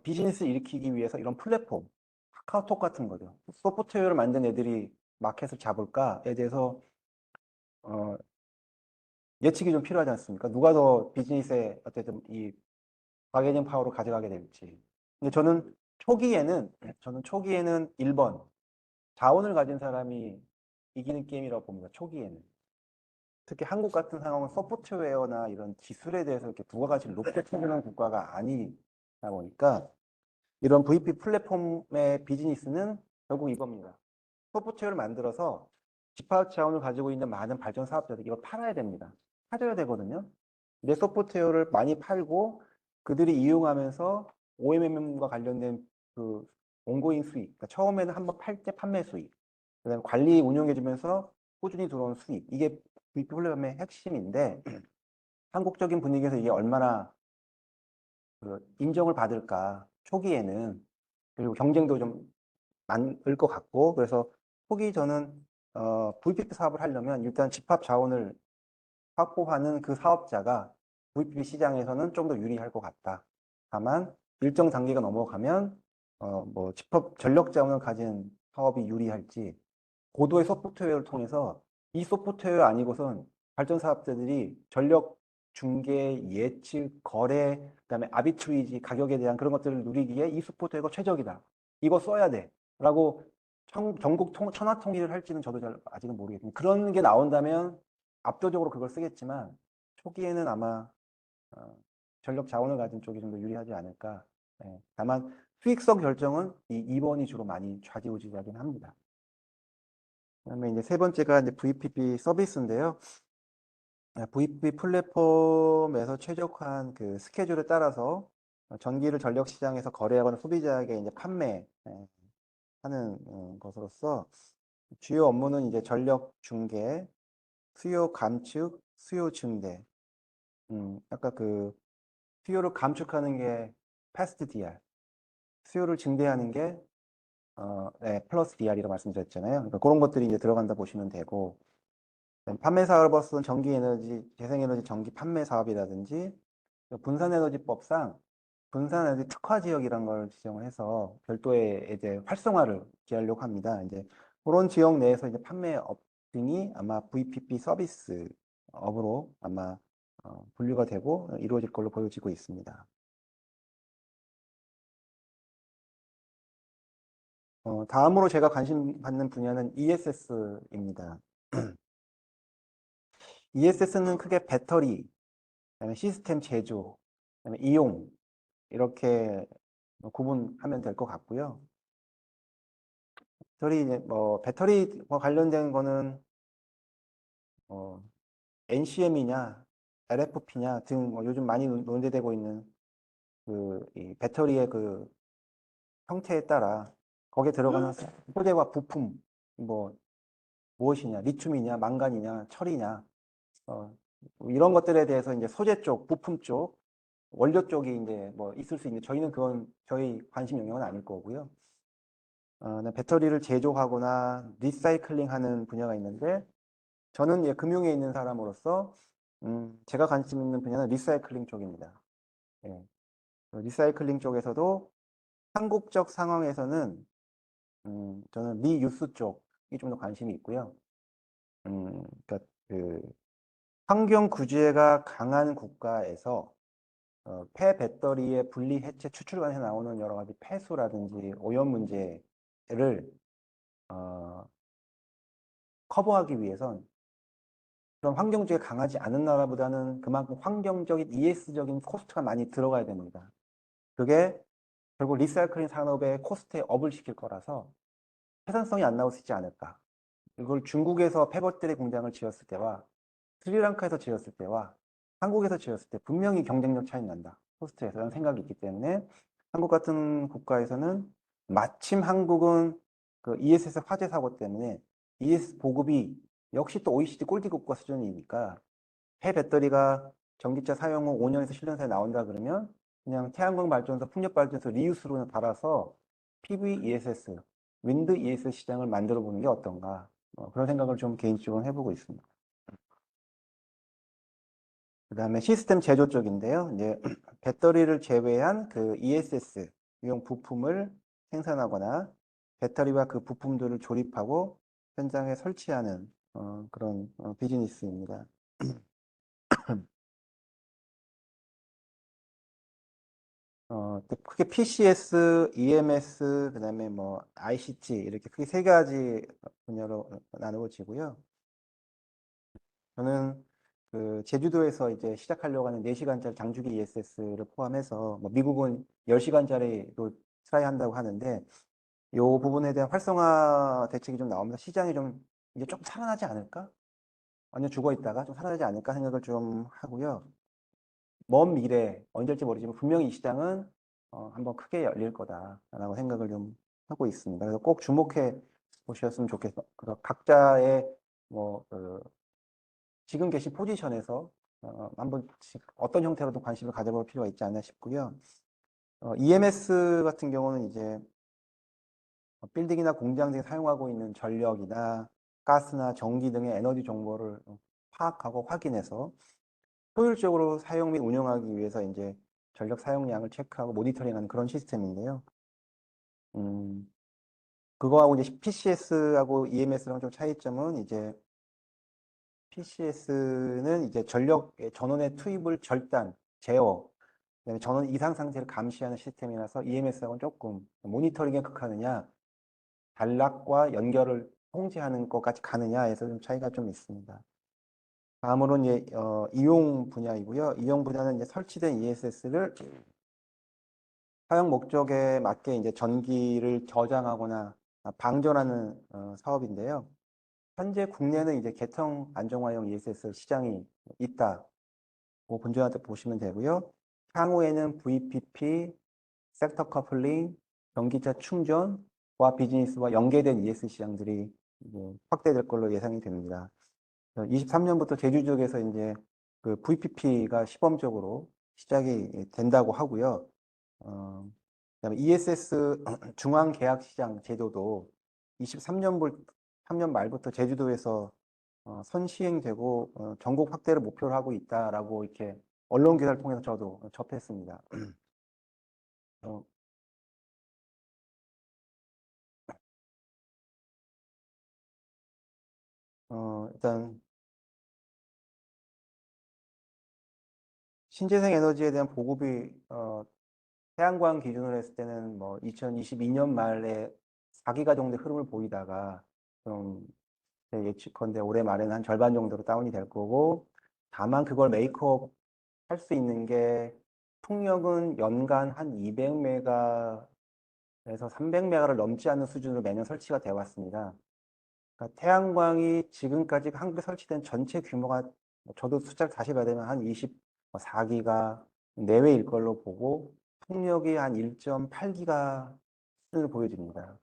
S1: 비즈니스 일으키기 위해서 이런 플랫폼, 카카오톡 같은 거죠. 소프트웨어를 만든 애들이 마켓을 잡을까에 대해서 예측이 좀 필요하지 않습니까? 누가 더 비즈니스에 어쨌든 이 바게닝 파워로 가져가게 될지. 근데 저는 초기에는 1번 자원을 가진 사람이 이기는 게임이라고 봅니다. 초기에는. 특히 한국 같은 상황은 소프트웨어나 이런 기술에 대해서 이렇게 부가가치를 높게 평가하는 국가가 아니다 보니까 이런 VP 플랫폼의 비즈니스는 결국 이겁니다. 소프트웨어를 만들어서 집합 자원을 가지고 있는 많은 발전 사업자들이 이걸 팔아야 됩니다. 팔아야 되거든요. 내 소프트웨어를 많이 팔고 그들이 이용하면서 OMM과 관련된 그 온고잉 수익, 그러니까 처음에는 한번 팔 때 판매 수익, 그다음에 관리 운영해주면서 꾸준히 들어오는 수익, 이게 VP 플랫폼의 핵심인데 한국적인 분위기에서 이게 얼마나 그 인정을 받을까 초기에는, 그리고 경쟁도 좀 많을 것 같고, 그래서 초기 저는 VPP 사업을 하려면 일단 집합 자원을 확보하는 그 사업자가 VPP 시장에서는 좀 더 유리할 것 같다. 다만 일정 단계가 넘어가면 뭐 집합 전력 자원을 가진 사업이 유리할지, 고도의 소프트웨어를 통해서 이 소프트웨어 아니고선 발전 사업자들이 전력 중계, 예측, 거래, 그다음에 아비트리지 가격에 대한 그런 것들을 누리기에 이 소프트웨어가 최적이다. 이거 써야 돼. 라고 전국 천하 통일을 할지는 저도 잘 아직은 모르겠습니다. 그런 게 나온다면 압도적으로 그걸 쓰겠지만 초기에는 아마 전력 자원을 가진 쪽이 좀 더 유리하지 않을까. 예. 다만 수익성 결정은 이 2번이 주로 많이 좌지우지하긴 합니다. 그다음에 이제 세 번째가 이제 VPP 서비스인데요. VPP 플랫폼에서 최적화한 그 스케줄에 따라서 전기를 전력 시장에서 거래하거나 소비자에게 이제 판매하는 것으로서 주요 업무는 이제 전력 중계, 수요 감축, 수요 증대. 아까 그 수요를 감축하는 게 패스트 DR, 수요를 증대하는 게 네, 플러스 DR이라고 말씀드렸잖아요. 그러니까 그런 것들이 이제 들어간다 보시면 되고, 판매 사업으로서는 전기에너지, 재생에너지 전기 판매 사업이라든지 분산에너지법상 분산에너지 특화 지역이라는 걸 지정을 해서 별도의 이제 활성화를 기하려고 합니다. 이제 그런 지역 내에서 이제 판매업 등이 아마 VPP 서비스업으로 아마 분류가 되고 이루어질 걸로 보여지고 있습니다. 다음으로 제가 관심 받는 분야는 ESS입니다. ESS는 크게 배터리, 그다음에 시스템 제조, 그다음에 이용 이렇게 구분하면 될 것 같고요. 배터리와 관련된 거는 NCM이냐 LFP냐 등 요즘 많이 논의되고 있는 이 배터리의 그 형태에 따라 거기에 들어가는 소재와 부품 무엇이냐, 리튬이냐, 망간이냐, 철이냐, 이런 것들에 대해서 이제 소재 쪽, 부품 쪽, 원료 쪽이 이제 있을 수 있는데 저희는 그건 저희 관심 영역은 아닐 거고요. 배터리를 제조하거나 리사이클링 하는 분야가 있는데 저는 금융에 있는 사람으로서 제가 관심 있는 분야는 리사이클링 쪽입니다. 예. 리사이클링 쪽에서도 한국적 상황에서는 저는 리유스 쪽이 좀 더 관심이 있고요. 그러니까 그 환경 규제가 강한 국가에서 폐배터리의 분리 해체 추출관에서 나오는 여러 가지 폐수라든지 오염 문제를 커버하기 위해선 그런 환경주의가 강하지 않은 나라보다는 그만큼 환경적인 ES적인 코스트가 많이 들어가야 됩니다. 그게 결국 리사이클링 산업의 코스트에 업을 시킬 거라서 생산성이 안 나올 수 있지 않을까. 이걸 중국에서 폐배터리 공장을 지었을 때와 스리랑카에서 지었을 때와 한국에서 지었을 때 분명히 경쟁력 차이 난다. 코스트에서 라는 생각이 있기 때문에 한국 같은 국가에서는 마침 한국은 그 ESS 화재 사고 때문에 ESS 보급이 역시 또 OECD 꼴찌국가 수준이니까 폐배터리가 전기차 사용 후 5년에서 7년 사이에 나온다 그러면 그냥 태양광 발전소, 풍력 발전소 리유스로 달아서 PV ESS, 윈드 ESS 시장을 만들어 보는 게 어떤가. 그런 생각을 좀 개인적으로 해보고 있습니다. 그 다음에 시스템 제조 쪽인데요. 이제 배터리를 제외한 그 ESS 유형 부품을 생산하거나 배터리와 그 부품들을 조립하고 현장에 설치하는 그런 비즈니스입니다. 크게 PCS, EMS, 그다음에 뭐 ICT 이렇게 크게 세 가지 분야로 나누어지고요. 저는 그 제주도에서 이제 시작하려고 하는 4시간짜리 장주기 ESS를 포함해서 뭐 미국은 10시간짜리로 트라이 한다고 하는데 이 부분에 대한 활성화 대책이 좀 나오면서 시장이 좀 이제 좀 살아나지 않을까? 완전 죽어 있다가 좀 살아나지 않을까 생각을 좀 하고요. 먼 미래 언제 될지 모르지만 분명히 이 시장은 한번 크게 열릴 거다라고 생각을 좀 하고 있습니다. 그래서 꼭 주목해 보셨으면 좋겠어요. 각자의 뭐 지금 계신 포지션에서 한번 어떤 형태로든 관심을 가져볼 필요가 있지 않나 싶고요. EMS 같은 경우는 이제 빌딩이나 공장 등에 사용하고 있는 전력이나 가스나 전기 등의 에너지 정보를 파악하고 확인해서 효율적으로 사용 및 운영하기 위해서 이제 전력 사용량을 체크하고 모니터링하는 그런 시스템인데요. 음, 그거하고 이제 PCS하고 EMS랑 좀 차이점은 이제 PCS는 이제 전력의 전원의 투입을 절단, 제어, 그다음에 전원 이상 상태를 감시하는 시스템이라서 EMS하고는 조금 모니터링에 극하느냐, 단락과 연결을 통제하는 것까지 가느냐에서 좀 차이가 좀 있습니다. 다음으로는 이제 이용 분야이고요. 이용 분야는 이제 설치된 ESS를 사용 목적에 맞게 이제 전기를 저장하거나 방전하는 사업인데요. 현재 국내는 이제 개통 안정화용 ESS 시장이 있다고 본전한테 보시면 되고요. 향후에는 VPP, 섹터 커플링, 전기차 충전과 비즈니스와 연계된 ES 시장들이 이제 확대될 걸로 예상이 됩니다. 23년부터 제주 지역에서 이제 그 VPP가 시범적으로 시작이 된다고 하고요. 그다음에 ESS 중앙 계약 시장 제도도 3년 말부터 제주도에서 선시행되고 전국 확대를 목표로 하고 있다라고 이렇게 언론 기사를 통해서 저도 접했습니다. 어, 일단 신재생 에너지에 대한 보급이 태양광 기준으로 했을 때는 뭐 2022년 말에 4기가 정도의 흐름을 보이다가 좀 예측컨대 올해 말에는 한 절반 정도로 다운이 될 거고 다만 그걸 메이크업 할 수 있는 게 풍력은 연간 한 200메가에서 300메가를 넘지 않는 수준으로 매년 설치가 되어 왔습니다. 그러니까 태양광이 지금까지 한국에 설치된 전체 규모가 저도 숫자를 다시 봐야 되면 한 24기가 내외일 걸로 보고 풍력이 한 1.8기가 수준을 보여집니다.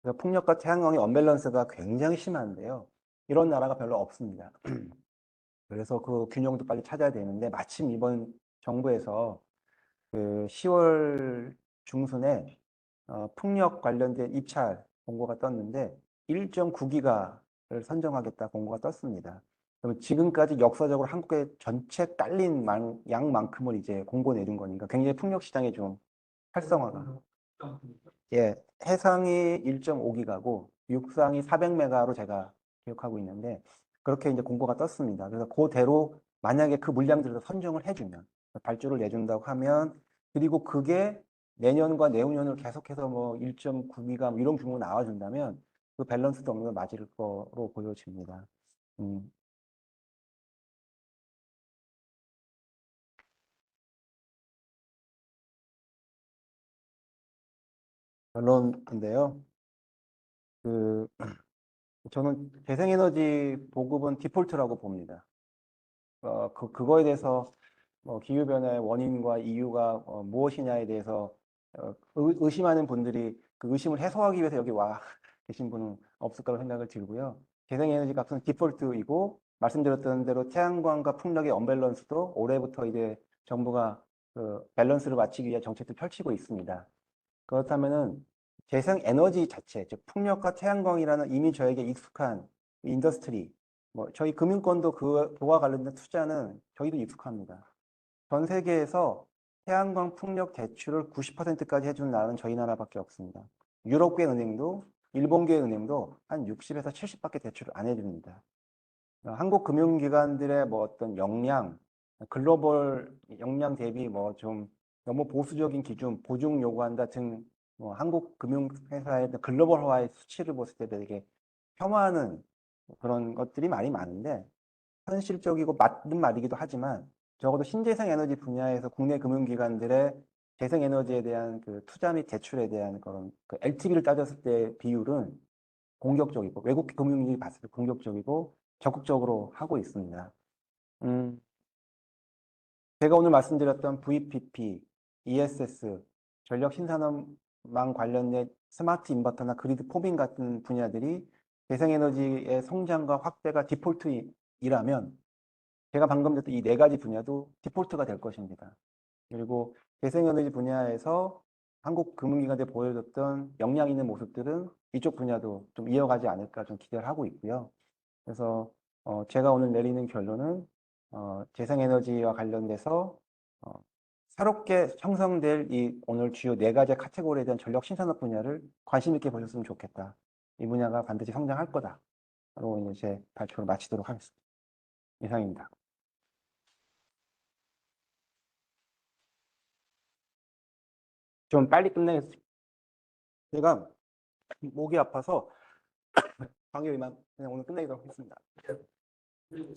S1: 그래서 풍력과 태양광의 언밸런스가 굉장히 심한데요. 이런 나라가 별로 없습니다. 그래서 그 균형도 빨리 찾아야 되는데 마침 이번 정부에서 그 10월 중순에 풍력 관련된 입찰 공고가 떴는데 1.9기가를 선정하겠다 공고가 떴습니다. 그러면 지금까지 역사적으로 한국의 전체 딸린 양만큼을 이제 공고 내린 거니까 굉장히 풍력 시장이 좀 활성화가. 예, 해상이 1.5기가고 육상이 400메가로 제가 기억하고 있는데 그렇게 이제 공고가 떴습니다. 그래서 그대로 만약에 그 물량들을 선정을 해주면 발주를 내준다고 하면 그리고 그게 내년과 내후년을 계속해서 뭐 1.9기가 이런 규모가 나와준다면 그 밸런스도 어느 정도 맞을 거로 보여집니다. 음, 결론인데요. 그 저는 재생에너지 보급은 디폴트라고 봅니다. 그거에 대해서 기후변화의 원인과 이유가 무엇이냐에 대해서 의심하는 분들이 그 의심을 해소하기 위해서 여기 와 계신 분은 없을 거라고 생각을 들고요. 재생에너지 값은 디폴트이고 말씀드렸던 대로 태양광과 풍력의 언밸런스도 올해부터 이제 정부가 그 밸런스를 맞추기 위해 정책을 펼치고 있습니다. 그렇다면은 재생에너지 자체, 즉 풍력과 태양광이라는 이미 저에게 익숙한 인더스트리, 뭐 저희 금융권도 그와 관련된 투자는 저희도 익숙합니다. 전 세계에서 태양광 풍력 대출을 90%까지 해주는 나라는 저희 나라밖에 없습니다. 유럽계 은행도 일본계 은행도 한 60에서 70밖에 대출을 안 해줍니다. 한국 금융기관들의 뭐 어떤 역량, 글로벌 역량 대비 뭐좀 너무 보수적인 기준, 보증 요구한다 등 한국 금융회사의 글로벌화의 수치를 봤을 때 되게 폄하하는 그런 것들이 많이 많은데 현실적이고 맞는 말이기도 하지만 적어도 신재생 에너지 분야에서 국내 금융기관들의 재생에너지에 대한 그 투자 및 대출에 대한 그런 그 LTV를 따졌을 때 비율은 공격적이고 외국 금융위기 봤을 때 공격적이고 적극적으로 하고 있습니다. 제가 오늘 말씀드렸던 VPP, ESS, 전력 신산업망 관련된 스마트 인버터나 그리드 포빙 같은 분야들이 재생에너지의 성장과 확대가 디폴트이라면 제가 방금 드렸던 이 네 가지 분야도 디폴트가 될 것입니다. 그리고 재생에너지 분야에서 한국 금융기관에 보여줬던 역량 있는 모습들은 이쪽 분야도 좀 이어가지 않을까 좀 기대를 하고 있고요. 그래서 제가 오늘 내리는 결론은 재생에너지와 관련돼서 어, 새롭게 형성될 이 오늘 주요 네 가지 카테고리에 대한 전력 신산업 분야를 관심 있게 보셨으면 좋겠다. 이 분야가 반드시 성장할 거다. 라고 이제 제 발표를 마치도록 하겠습니다. 이상입니다. 좀 빨리 끝내겠습니다. 제가 목이 아파서 강의 이만 그냥 오늘 끝내도록 하겠습니다.
S2: 그리고